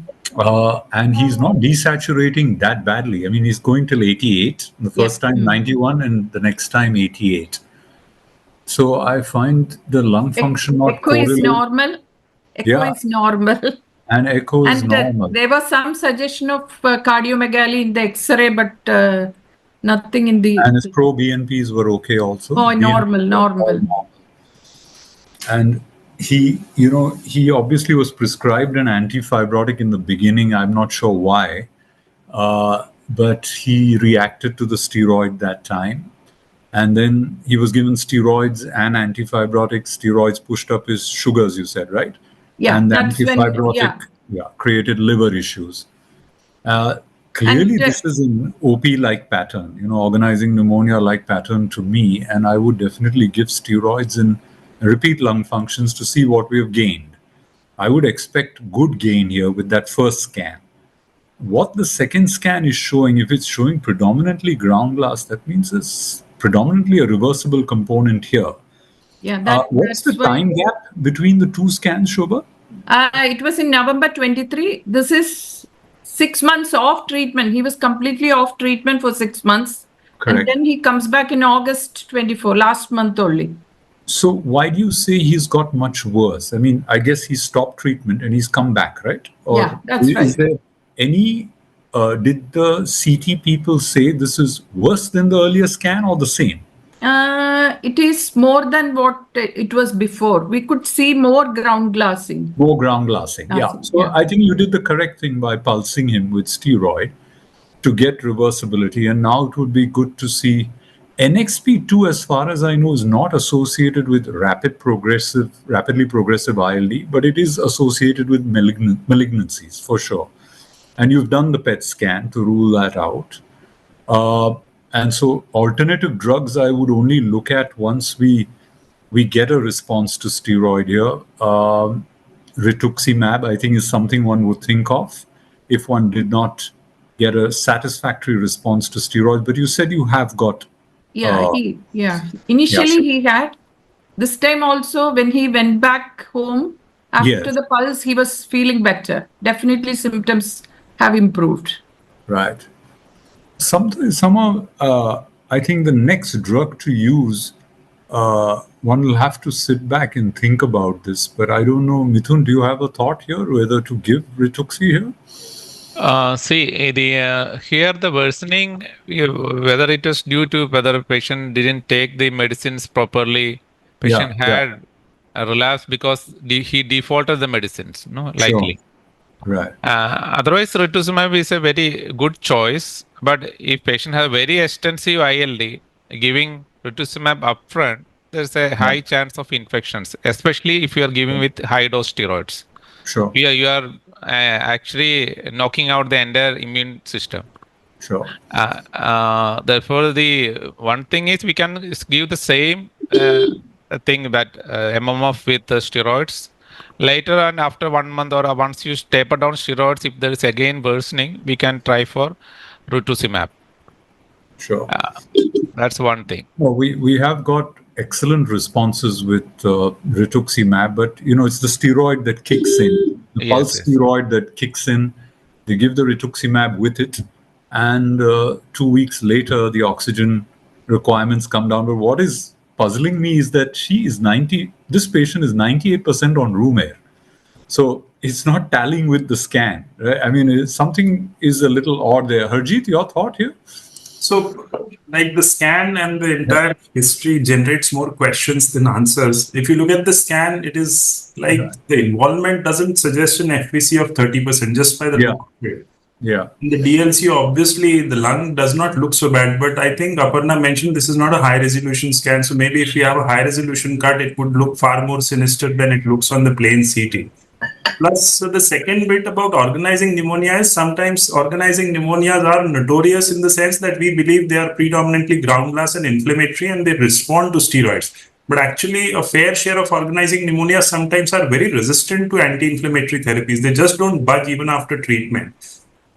And he's not desaturating that badly. I mean, he's going till 88, the first time 91, and the next time 88. So I find the lung function not echo is normal. Echo is normal. And echo is normal. There was some suggestion of cardiomegaly in the X-ray, but nothing in the... And his pro-BNPs were okay also. Oh, normal. And he obviously was prescribed an antifibrotic in the beginning. I'm not sure why, but he reacted to the steroid that time. And then he was given steroids and antifibrotics. Steroids pushed up his sugars, you said, right? Yeah. And the antifibrotic created liver issues. Clearly, this is an OP-like pattern, organizing pneumonia-like pattern to me. And I would definitely give steroids and repeat lung functions to see what we have gained. I would expect good gain here with that first scan. What the second scan is showing, if it's showing predominantly ground glass, that means it's predominantly a reversible component here. Yeah. What's the time gap between the two scans, Shobha? It was in November 23. This is 6 months off treatment. He was completely off treatment for 6 months. Correct. And then he comes back in August 24, last month only. So why do you say he's got much worse? I mean, I guess he stopped treatment and he's come back, right? Or that's right. Is there any, did the CT people say this is worse than the earlier scan or the same? It is more than what it was before. We could see more ground glassing. More ground glassing, yeah. So I think you did the correct thing by pulsing him with steroid to get reversibility. And now it would be good to see NXP2, as far as I know, is not associated with rapidly progressive ILD, but it is associated with malignancies for sure. And you've done the PET scan to rule that out. And so alternative drugs I would only look at once we get a response to steroid here. Rituximab, I think, is something one would think of if one did not get a satisfactory response to steroid. But you said you have got... Initially he had. This time also, when he went back home, after the pulse, he was feeling better. Definitely symptoms have improved. Right. Somehow, I think the next drug to use, one will have to sit back and think about this. But I don't know, Mithun, do you have a thought here whether to give Rituxi here? Here the worsening, whether it was due to whether a patient didn't take the medicines properly, patient had a relapse because he defaulted the medicines, likely. Sure. Right. Otherwise, rituximab is a very good choice. But if patient has very extensive ILD, giving rituximab upfront, there's a high chance of infections, especially if you are giving with high dose steroids. Sure. You are actually knocking out the entire immune system. Sure. Therefore, the one thing is we can give the same thing that MMF with the steroids. Later and after 1 month or once you taper down steroids, if there is again worsening, we can try for rituximab. Sure. That's one thing. Well, we have got excellent responses with rituximab, but it's the steroid that kicks in, the pulse steroid that kicks in. They give the rituximab with it, and 2 weeks later the oxygen requirements come down. But what is puzzling me is that this patient is 98% on room air. So it's not tallying with the scan, right? I mean, something is a little odd there. Harjeet, your thought here? So, like the scan and the entire history generates more questions than answers. If you look at the scan, it is like the involvement doesn't suggest an FVC of 30% just by the look of it. Yeah. In the DLC, obviously, the lung does not look so bad, but I think Aparna mentioned this is not a high-resolution scan. So maybe if you have a high-resolution cut, it would look far more sinister than it looks on the plain CT. Plus, the second bit about organizing pneumonia is sometimes organizing pneumonias are notorious in the sense that we believe they are predominantly ground glass and inflammatory and they respond to steroids. But actually, a fair share of organizing pneumonia sometimes are very resistant to anti-inflammatory therapies. They just don't budge even after treatment.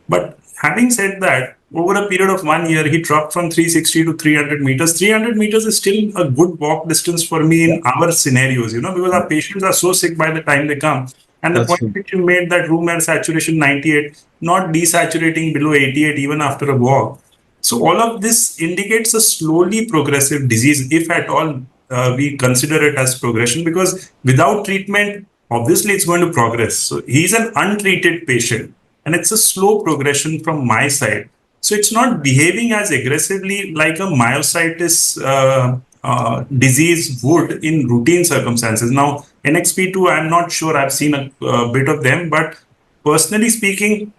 But having said that, over a period of 1 year, he dropped from 360 to 300 meters. 300 meters is still a good walk distance for me in our scenarios, because our patients are so sick by the time they come. And the point which you made, that room air saturation 98, not desaturating below 88 even after a walk. So all of this indicates a slowly progressive disease, if at all we consider it as progression, because without treatment, obviously it's going to progress. So he's an untreated patient and it's a slow progression from my side. So it's not behaving as aggressively like a myositis disease would in routine circumstances. Now, NXP2, I'm not sure, I've seen a bit of them, but personally speaking,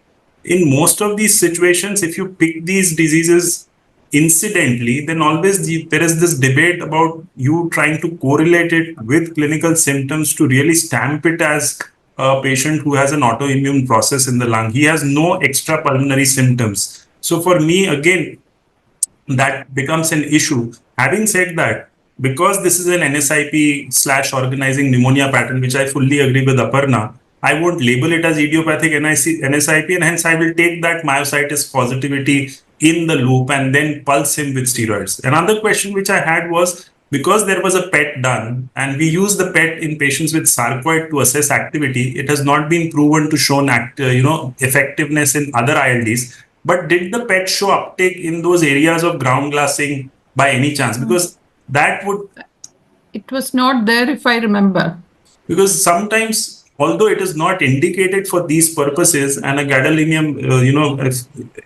in most of these situations, if you pick these diseases incidentally, then always there is this debate about you trying to correlate it with clinical symptoms to really stamp it as a patient who has an autoimmune process in the lung. He has no extrapulmonary symptoms. So for me, again, that becomes an issue. Having said that, because this is an NSIP/organizing pneumonia pattern, which I fully agree with Aparna, I won't label it as idiopathic NSIP, and hence I will take that myositis positivity in the loop and then pulse him with steroids. Another question which I had was, because there was a PET done and we use the PET in patients with sarcoid to assess activity, it has not been proven to show effectiveness in other ILDs. But did the PET show uptake in those areas of ground glassing by any chance? Because that would... It was not there, if I remember. Because sometimes, although it is not indicated for these purposes, and a gadolinium,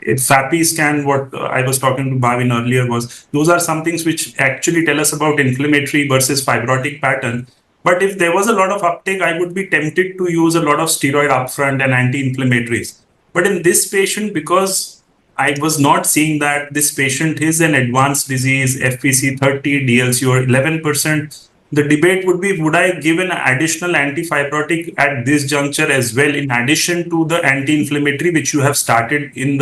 if FAPI scan, what I was talking to Bhavin earlier was, those are some things which actually tell us about inflammatory versus fibrotic pattern. But if there was a lot of uptake, I would be tempted to use a lot of steroid upfront and anti-inflammatories. But in this patient, because I was not seeing that, this patient is an advanced disease, FPC 30, DLCO 11%, the debate would be, would I give an additional antifibrotic at this juncture as well, in addition to the anti-inflammatory which you have started in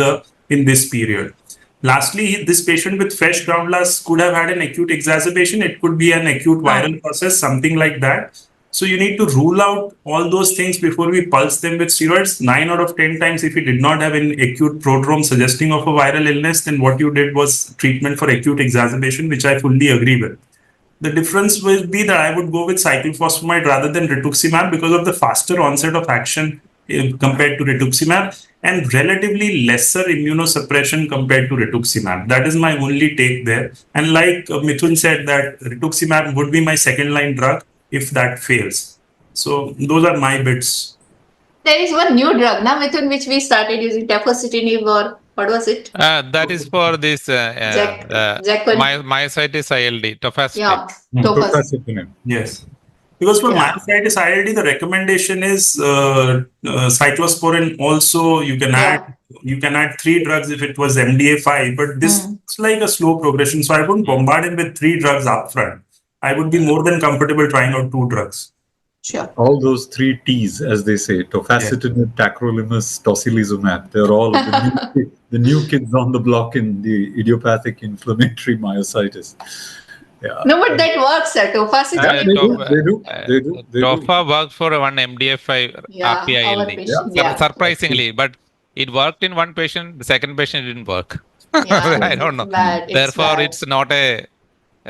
this period? Lastly, this patient with fresh ground glass could have had an acute exacerbation. It could be an acute viral process, something like that. So you need to rule out all those things before we pulse them with steroids. 9 out of 10 times, if you did not have an acute prodrome suggesting of a viral illness, then what you did was treatment for acute exacerbation, which I fully agree with. The difference will be that I would go with cyclophosphamide rather than rituximab because of the faster onset of action compared to rituximab and relatively lesser immunosuppression compared to rituximab. That is my only take there. And like Mithun said, that rituximab would be my second line drug if that fails. So those are my bits. There is one new drug now, Mithun, which we started using, tafasitinib, or what was it? That is for this myositis ILD, tofacitinib. Yeah, tofacitinib. Yes. Because for myositis ILD, the recommendation is cyclosporin. Also, you can add 3 drugs if it was MDA5, but this is like a slow progression. So I wouldn't bombard him with 3 drugs upfront. I would be more than comfortable trying out 2 drugs. Sure. All those 3 T's, as they say, tofacitinib, tacrolimus, tocilizumab, they're all the new kids on the block in the idiopathic inflammatory myositis. Yeah. No, but that works, tofacitinib. They do. Tofa worked for one MDA5 RPILD. Surprisingly, but it worked in one patient, the second patient didn't work. I don't know. Therefore, it's not a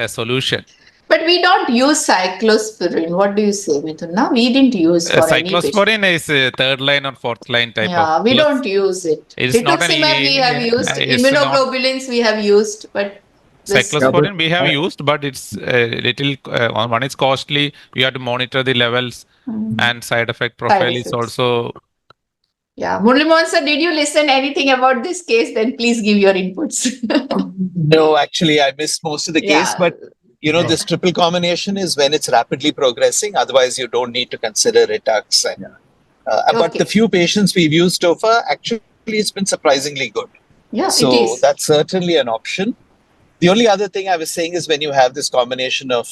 solution. But we don't use cyclosporin. What do you say, Mithun? No, we didn't use for cyclosporin is third line or fourth line type of. Yeah, we don't use it. Rituximab we have used. Immunoglobulins we have used, but cyclosporin we have used, but it's little. One is costly. We have to monitor the levels, and side effect profile is also. Yeah, Murli Mohan sir, did you listen anything about this case? Then please give your inputs. No, actually, I missed most of the case, but. This triple combination is when it's rapidly progressing. Otherwise, you don't need to consider Ritux. But the few patients we've used Tofa, actually, it's been surprisingly good. Yeah, so it is. That's certainly an option. The only other thing I was saying is when you have this combination of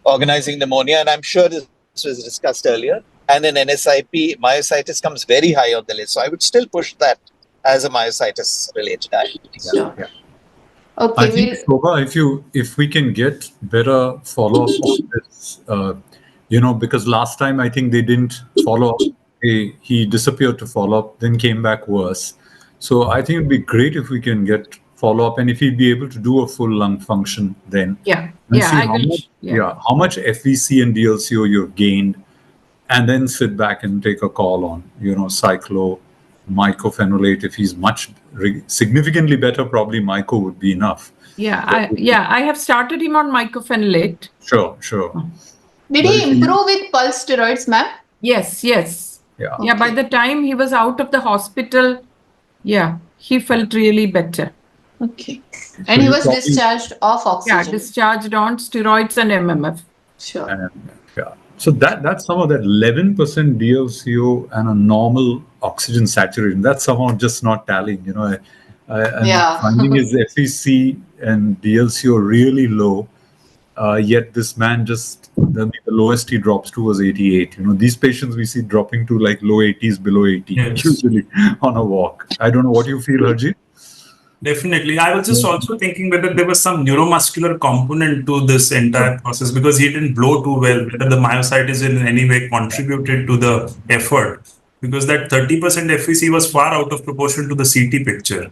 organizing pneumonia, and I'm sure this was discussed earlier, and in NSIP, myositis comes very high on the list. So I would still push that as a myositis-related diabetes. Sure. Yeah. Okay, I think, Shobha, if we can get better follow-up on this, because last time I think they didn't follow up. He disappeared to follow up, then came back worse. So I think it'd be great if we can get follow-up, and if he'd be able to do a full lung function then. And see how much FVC and DLCO you've gained, and then sit back and take a call on, cyclo, mycophenolate. If he's significantly better, probably myco would be enough. I have started him on mycophenolate. Sure. Did he improve with pulse steroids, ma'am? Yes. Yeah. Yeah, by the time he was out of the hospital, he felt really better. Okay. And he was discharged off oxygen. Yeah, discharged on steroids and MMF. Sure. And, so that's some of that 11% DLCO and a normal oxygen saturation. That's somehow just not tallying. I'm finding his FEC and DLCO really low. Yet this man the lowest he drops to was 88. These patients we see dropping to like low 80s, below 80 usually on a walk. I don't know what you feel, Harjeet. Definitely. I was just also thinking whether there was some neuromuscular component to this entire process, because he didn't blow too well, whether the myositis in any way contributed to the effort, because that 30% FVC was far out of proportion to the CT picture.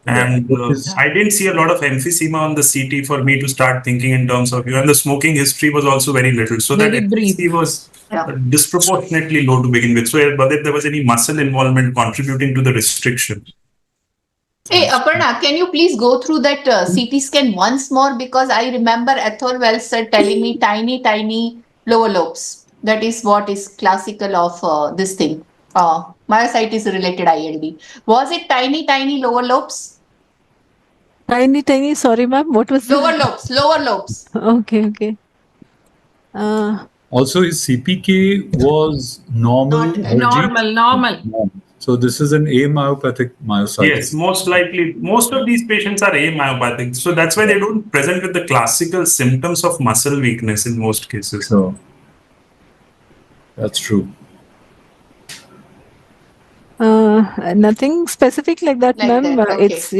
And I didn't see a lot of emphysema on the CT for me to start thinking in terms of, and the smoking history was also very little. So that FVC was disproportionately low to begin with. So whether there was any muscle involvement contributing to the restriction. Hey, Aparna, can you please go through that CT scan once more? Because I remember Athol Wells sir telling me tiny lower lobes. That is what is classical of this thing. Myositis related ILD. Was it tiny lower lobes? Tiny, sorry ma'am, what was lower lobes. Okay. Also, his CPK was normal. Normal. So this is an amyopathic myositis. Yes, most likely. Most of these patients are amyopathic. So that's why they don't present with the classical symptoms of muscle weakness in most cases. So that's true. Nothing specific like that, ma'am. Okay. It's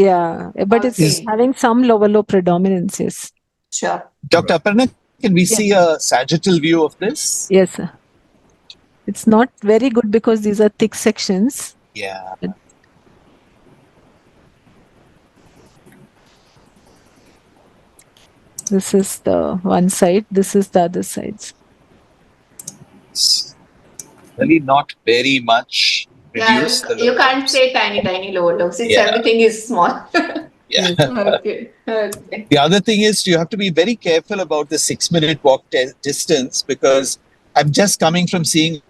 but it's having some lower lobe predominance. Yes. Sure. Dr. Aparna, can we see a sagittal view of this? Yes, sir. It's not very good because these are thick sections. Yeah. This is the one side. This is the other sides. It's really not very much. Yeah, you can't say tiny lower lobes. Everything is small. Yeah. Okay. The other thing is you have to be very careful about the 6-minute walk distance, because I'm just coming from seeing.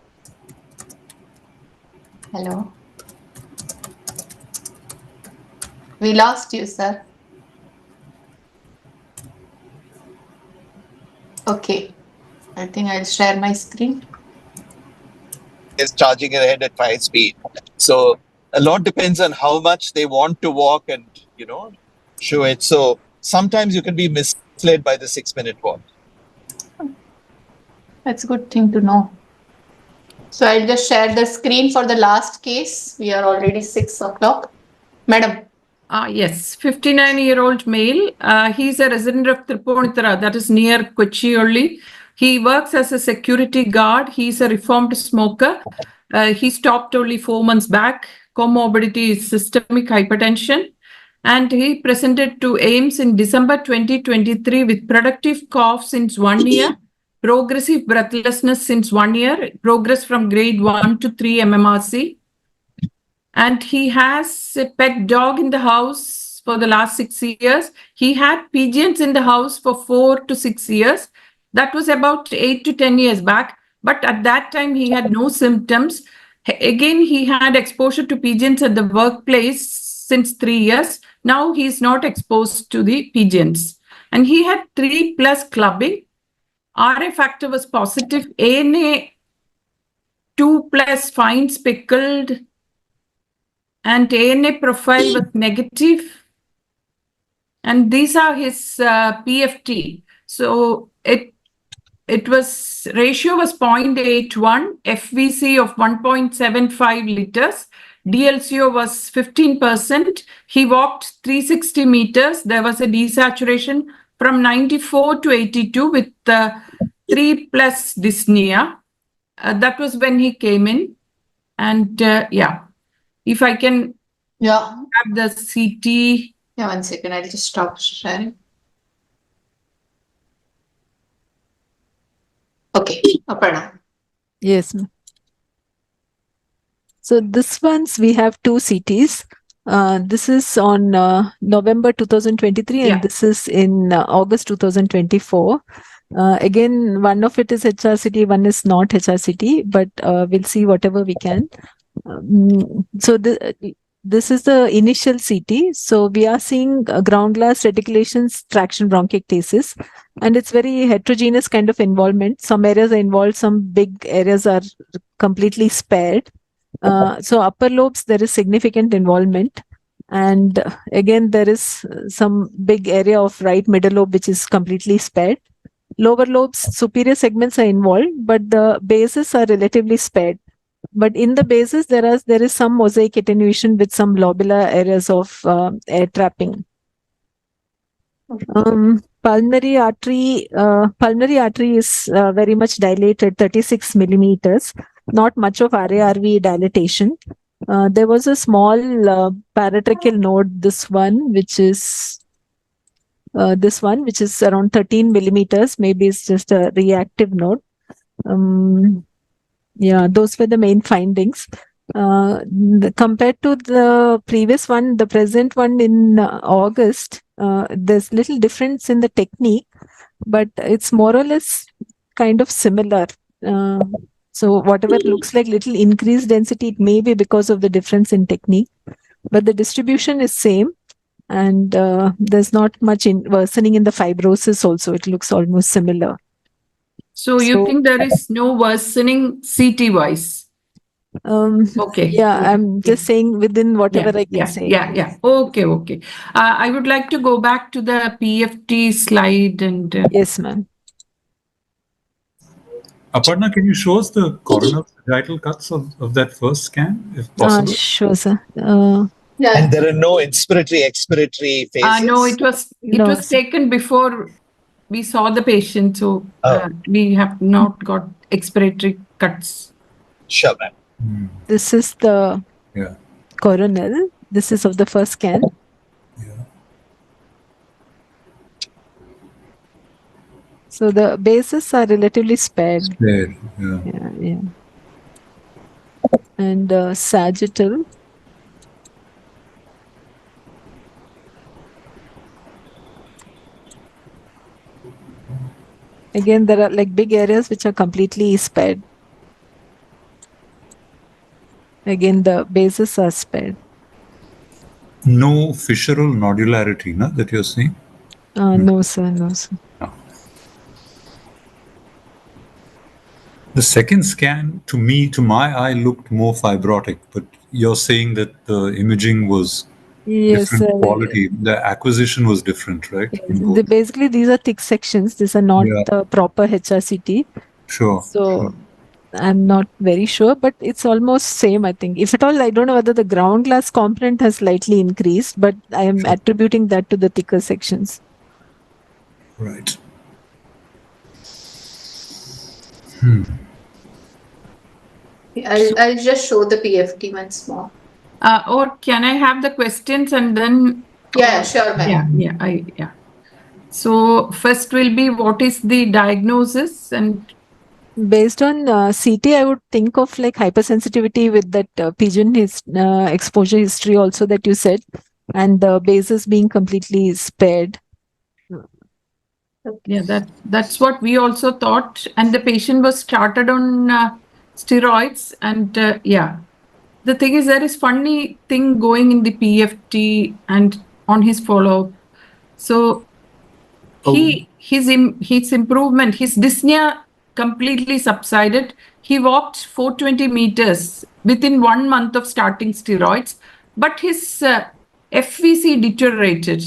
Hello. We lost you, sir. Okay. I think I'll share my screen. Is charging ahead at 5 speed. So a lot depends on how much they want to walk and, show it. So sometimes you can be misled by the 6-minute walk. That's a good thing to know. So I'll just share the screen for the last case. We are already 6 o'clock. Madam. Yes, 59-year-old male. He's a resident of Tripunithura, that is near Kochiolli. He works as a security guard. He's a reformed smoker. He stopped only 4 months back. Comorbidity is systemic hypertension. And he presented to AIMS in December 2023 with productive cough since 1 year, progressive breathlessness since 1 year, progress from grade 1 to 3 MMRC. And he has a pet dog in the house for the last 6 years. He had pigeons in the house for 4 to 6 years. That was about 8 to 10 years back. But at that time, he had no symptoms. Again, he had exposure to pigeons at the workplace since 3 years. Now he's not exposed to the pigeons. And he had 3+ clubbing. RA factor was positive. ANA 2+ fine speckled. And ANA profile was negative. And these are his PFT. So it ratio was 0.81, FVC of 1.75 liters, DLCO was 15%. He walked 360 meters. There was a desaturation from 94 to 82 with 3+ dyspnea. That was when he came in. And yeah, if I can have the CT. Yeah, 1 second. I'll just stop sharing. Okay, Aparna. Yes. So this one's we have 2 CTs. This is on November 2023 and this is in August 2024. Again, one of it is HRCT, one is not HRCT, but we'll see whatever we can. So this is the initial CT. So we are seeing ground glass reticulations, traction bronchiectasis, and it's very heterogeneous kind of involvement. Some areas are involved, some big areas are completely spared. So upper lobes, there is significant involvement. And again, there is some big area of right middle lobe, which is completely spared. Lower lobes, superior segments are involved, but the bases are relatively spared. But in the bases, there is some mosaic attenuation with some lobular areas of air trapping. Pulmonary artery is very much dilated, 36 millimeters. Not much of RARV dilatation. There was a small paratracheal node, this one, which is around 13 millimeters. Maybe it's just a reactive node. Yeah, those were the main findings. Compared to the previous one, the present one in August, there's little difference in the technique, but it's more or less kind of similar. So whatever looks like little increased density, it may be because of the difference in technique, but the distribution is same. And there's not much worsening in the fibrosis also. It looks almost similar. So you think there is no worsening CT-wise? Okay. Yeah, I'm just saying within whatever I can say. Yeah. Okay. I would like to go back to the PFT slide and. Yes, ma'am. Aparna, can you show us the coronal sagittal cuts of that first scan, if possible? Sure, sir. And there are no inspiratory, expiratory phases? No, it was taken before we saw the patient, so we have not got expiratory cuts. Sure, ma'am. This is the coronal. This is of the first scan. So the bases are relatively spared. Yeah. And sagittal. Again, there are like big areas which are completely spared. Again, the bases are spared. No fissural nodularity, no, that you're seeing? No, sir. No. The second scan, to my eye, looked more fibrotic, but you're saying that the imaging was different quality. The acquisition was different, right? Yes. Basically, these are thick sections. These are not the proper HRCT. Sure. So I'm not very sure, but it's almost same, I think. If at all, I don't know whether the ground glass component has slightly increased, but I am attributing that to the thicker sections. Right. I'll just show the PFT once more. Or can I have the questions and then? Yeah, sure, ma'am. Yeah. So first will be what is the diagnosis, and based on CT, I would think of like hypersensitivity with that pigeon exposure history also that you said, and the bases being completely spared. Yeah, that's what we also thought. And the patient was started on steroids, and the thing is, there is funny thing going in the PFT and on his follow-up. So his improvement, his dyspnea completely subsided. He walked 420 meters within 1 month of starting steroids, but his FVC deteriorated.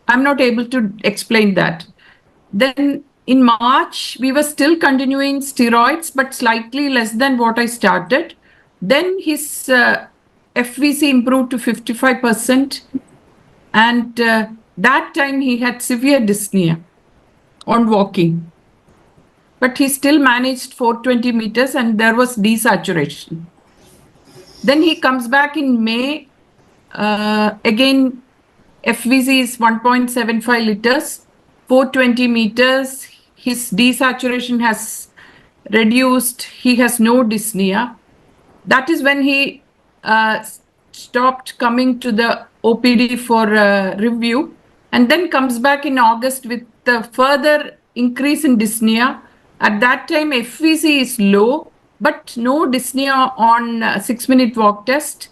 I'm not able to explain that. Then in March, we were still continuing steroids, but slightly less than what I started. Then his FVC improved to 55%. And that time he had severe dyspnea on walking. But he still managed 420 meters and there was desaturation. Then he comes back in May. Again, FVC is 1.75 liters, 420 meters. His desaturation has reduced. He has no dyspnea. That is when he stopped coming to the OPD for review, and then comes back in August with the further increase in dyspnea. At that time, FVC is low, but no dyspnea on 6-minute walk test.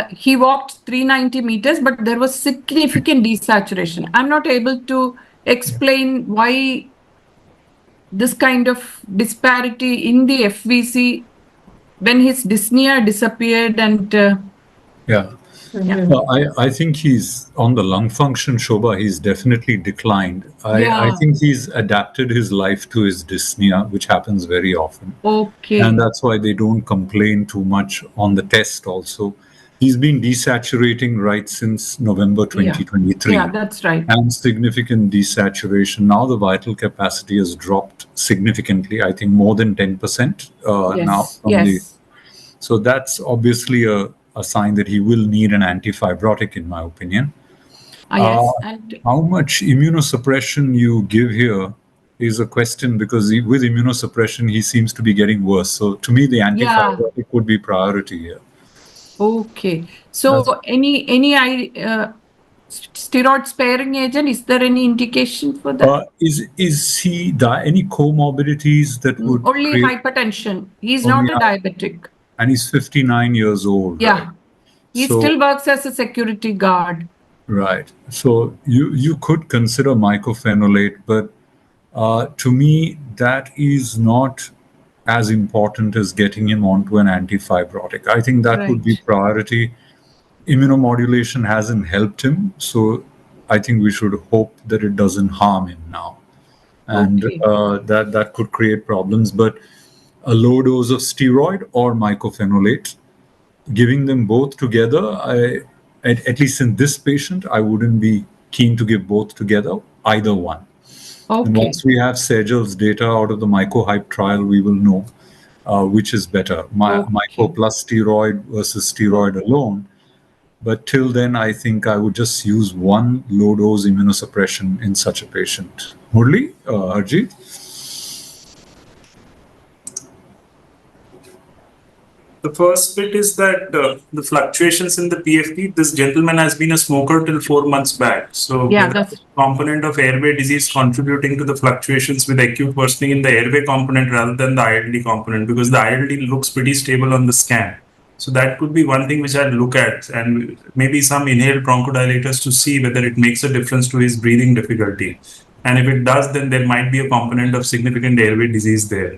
He walked 390 meters, but there was significant desaturation. I'm not able to explain why this kind of disparity in the FVC when his dyspnea disappeared and Well, I think he's on the lung function, Shobha, he's definitely declined. I think he's adapted his life to his dyspnea, which happens very often. Okay. And that's why they don't complain too much on the test also. He's been desaturating right since November 2023. Yeah, that's right. And significant desaturation. Now the vital capacity has dropped significantly, I think more than 10% now. So that's obviously a sign that he will need an antifibrotic, in my opinion. And how much immunosuppression you give here is a question, because with immunosuppression, he seems to be getting worse. So to me, the antifibrotic would be priority here. Okay. So any steroid sparing agent, is there any indication for that? Is he any comorbidities that would only hypertension? He's not a diabetic. And he's 59 years old. Yeah. Right? He still works as a security guard. Right. So you could consider mycophenolate, but to me, that is not as important as getting him onto an antifibrotic. I think that would be priority. Immunomodulation hasn't helped him, so I think we should hope that it doesn't harm him now. And that could create problems. But a low dose of steroid or mycophenolate, giving them both together, at least in this patient, I wouldn't be keen to give both together, either one. Okay. And once we have Sejal's data out of the MycoHype trial, we will know which is better, Myco plus steroid versus steroid alone. But till then, I think I would just use one low-dose immunosuppression in such a patient. Murli, Harjeet? The first bit is that the fluctuations in the PFT, this gentleman has been a smoker till 4 months back. So that's component of airway disease contributing to the fluctuations with acute worsening in the airway component rather than the ILD component, because the ILD looks pretty stable on the scan. So that could be one thing which I'd look at, and maybe some inhaled bronchodilators to see whether it makes a difference to his breathing difficulty. And if it does, then there might be a component of significant airway disease there.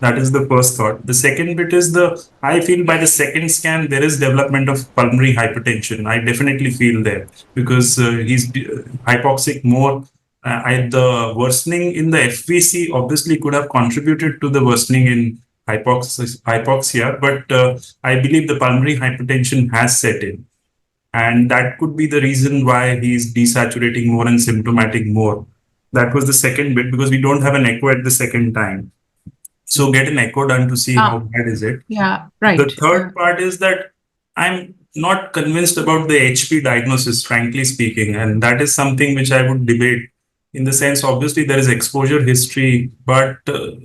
That is the first thought. The second bit is I feel by the second scan, there is development of pulmonary hypertension. I definitely feel there, because he's hypoxic more. The worsening in the FVC obviously could have contributed to the worsening in hypoxia, but I believe the pulmonary hypertension has set in. And that could be the reason why he's desaturating more and symptomatic more. That was the second bit, because we don't have an echo at the second time. So get an echo done to see how bad is it. Yeah, right. The third part is that I'm not convinced about the HP diagnosis, frankly speaking. And that is something which I would debate, in the sense, obviously, there is exposure history. But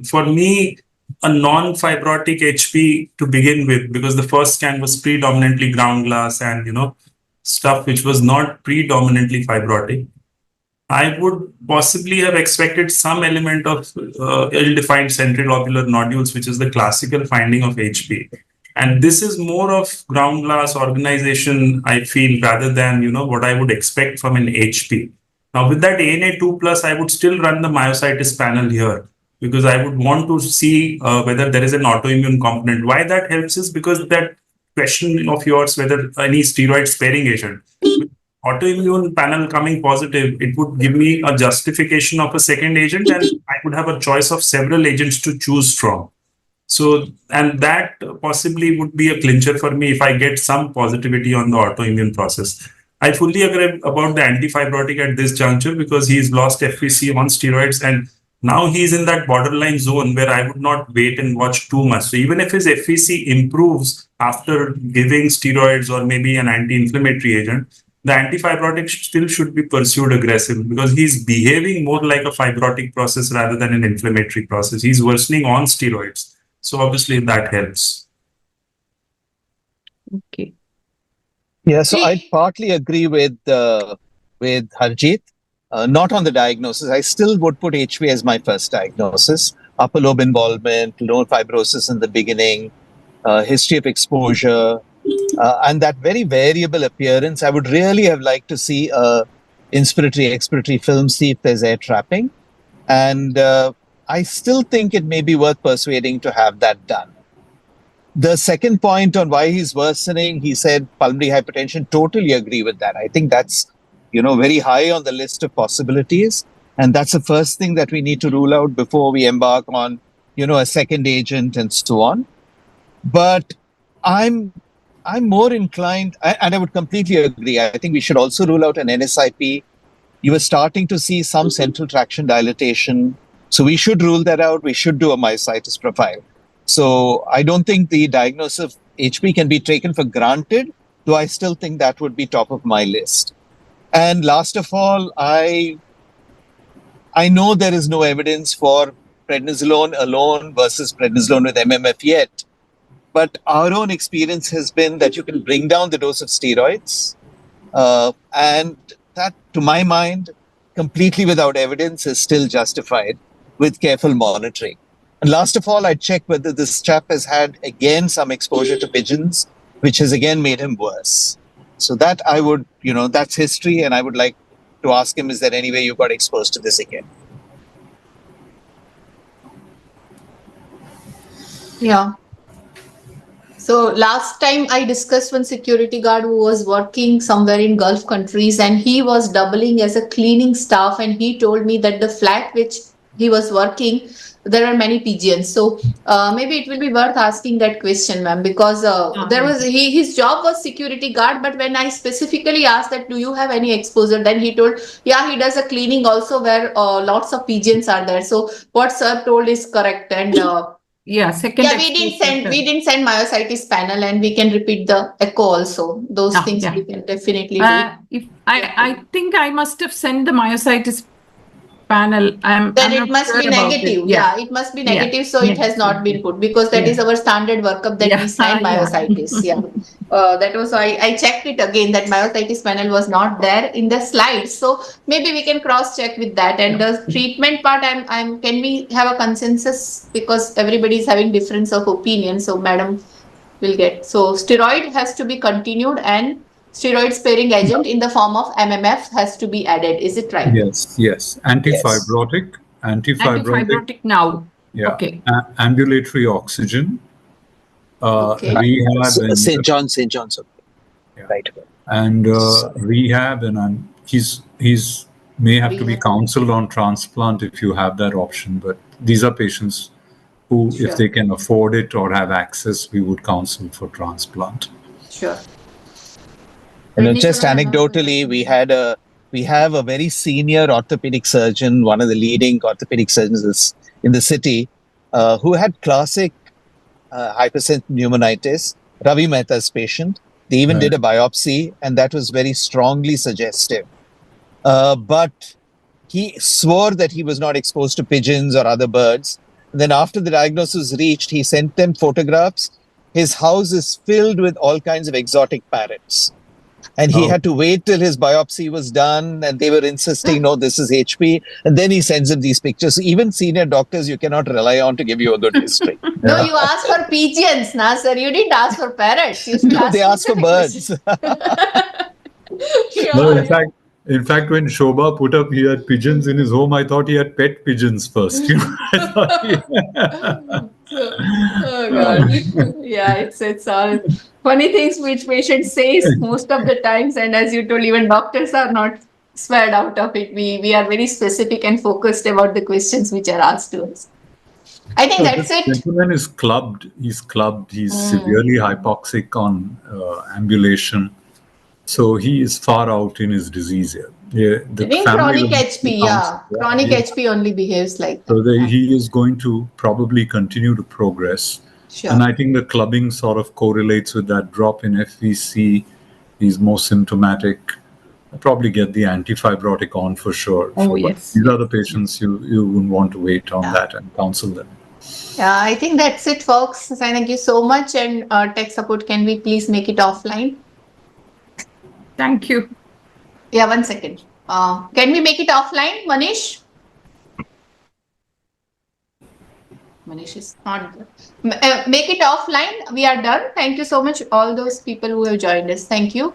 for me, a non-fibrotic HP to begin with, because the first scan was predominantly ground glass and, stuff which was not predominantly fibrotic. I would possibly have expected some element of ill-defined central lobular nodules, which is the classical finding of HP. And this is more of ground glass organization, I feel, rather than, what I would expect from an HP. Now, with that ANA2+, I would still run the myositis panel here, because I would want to see whether there is an autoimmune component. Why that helps is because that question of yours, whether any steroid sparing agent, autoimmune panel coming positive, it would give me a justification of a second agent, and I would have a choice of several agents to choose from. So, and that possibly would be a clincher for me if I get some positivity on the autoimmune process. I fully agree about the antifibrotic at this juncture because he's lost FVC on steroids, and now he's in that borderline zone where I would not wait and watch too much. So even if his FVC improves after giving steroids or maybe an anti-inflammatory agent, the antifibrotic still should be pursued aggressively because he's behaving more like a fibrotic process rather than an inflammatory process. He's worsening on steroids. So obviously that helps. Okay. Yeah, so I partly agree with Harjeet. Not on the diagnosis. I still would put HV as my first diagnosis. Upper lobe involvement, low fibrosis in the beginning, history of exposure, and that very variable appearance. I would really have liked to see a inspiratory, expiratory film, see if there's air trapping. And I still think it may be worth persuading to have that done. The second point on why he's worsening, he said pulmonary hypertension, totally agree with that. I think that's, very high on the list of possibilities. And that's the first thing that we need to rule out before we embark on, a second agent and so on. But I'm more inclined, and I would completely agree. I think we should also rule out an NSIP. You were starting to see some central traction dilatation. So we should rule that out. We should do a myositis profile. So I don't think the diagnosis of HP can be taken for granted, though I still think that would be top of my list. And last of all, I know there is no evidence for prednisolone alone versus prednisolone with MMF yet, but our own experience has been that you can bring down the dose of steroids, and that, to my mind, completely without evidence is still justified with careful monitoring. And last of all, I check whether this chap has had, again, some exposure to pigeons, which has again made him worse. So that I would, that's history. And I would like to ask him, is there any way you got exposed to this again? Yeah. So last time I discussed one security guard who was working somewhere in Gulf countries, and he was doubling as a cleaning staff. And he told me that the flat which he was working, there are many pigeons. So maybe it will be worth asking that question, ma'am, because there was his job was security guard. But when I specifically asked that, do you have any exposure? Then he told, yeah, he does a cleaning also where lots of pigeons are there. So what sir told is correct. And yeah, we didn't send myositis panel, and we can repeat the echo also. Those things we can definitely do. If I think I must have sent the myositis panel. Then it must be negative. Yeah, it must be negative. So it has not been put because that is our standard workup that we send myositis. Yeah, that was why I checked it again. That myositis panel was not there in the slides. So maybe we can cross check with that. And the treatment part, can we have a consensus because everybody is having difference of opinion. So madam will get. So steroid has to be continued and steroid sparing agent in the form of MMF has to be added. Is it right? Yes. Antifibrotic. Antifibrotic now. Yeah. Okay. Ambulatory oxygen. Rehab. St. John's. Okay. Yeah. Right. And rehab, and he's may have to be counseled on transplant if you have that option. But these are patients who, if they can afford it or have access, we would counsel for transplant. Sure. Just anecdotally, we have a very senior orthopedic surgeon, one of the leading orthopedic surgeons in the city, who had classic hypersensitive pneumonitis, Ravi Mehta's patient. They even did a biopsy, and that was very strongly suggestive. But he swore that he was not exposed to pigeons or other birds. And then after the diagnosis was reached, he sent them photographs. His house is filled with all kinds of exotic parrots. And he had to wait till his biopsy was done, and they were insisting, no, this is HP. And then he sends him these pictures. So even senior doctors, you cannot rely on to give you a good history. No, you asked for pigeons, na sir. You didn't ask for parrots. They asked for birds. No, in fact, when Shobha put up he had pigeons in his home, I thought he had pet pigeons first. Oh God. Yeah, it's all. funny things which patients say most of the times, and as you told, even doctors are not spared out of it. We are very specific and focused about the questions which are asked to us. I think that's it. The gentleman is clubbed. He's clubbed. He's severely hypoxic on ambulation. So he is far out in his disease here. Yeah, I think chronic HP, chronic HP only behaves like that. So he is going to probably continue to progress. Sure. And I think the clubbing sort of correlates with that drop in FVC. He's more symptomatic. I'll probably get the antifibrotic on for sure. Oh, yes. These are the patients you wouldn't want to wait on that and counsel them. Yeah, I think that's it, folks. Thank you so much. And tech support, can we please make it offline? Thank you. Yeah, 1 second. Can we make it offline, Manish? Manish is not there. Make it offline. We are done. Thank you so much, all those people who have joined us. Thank you.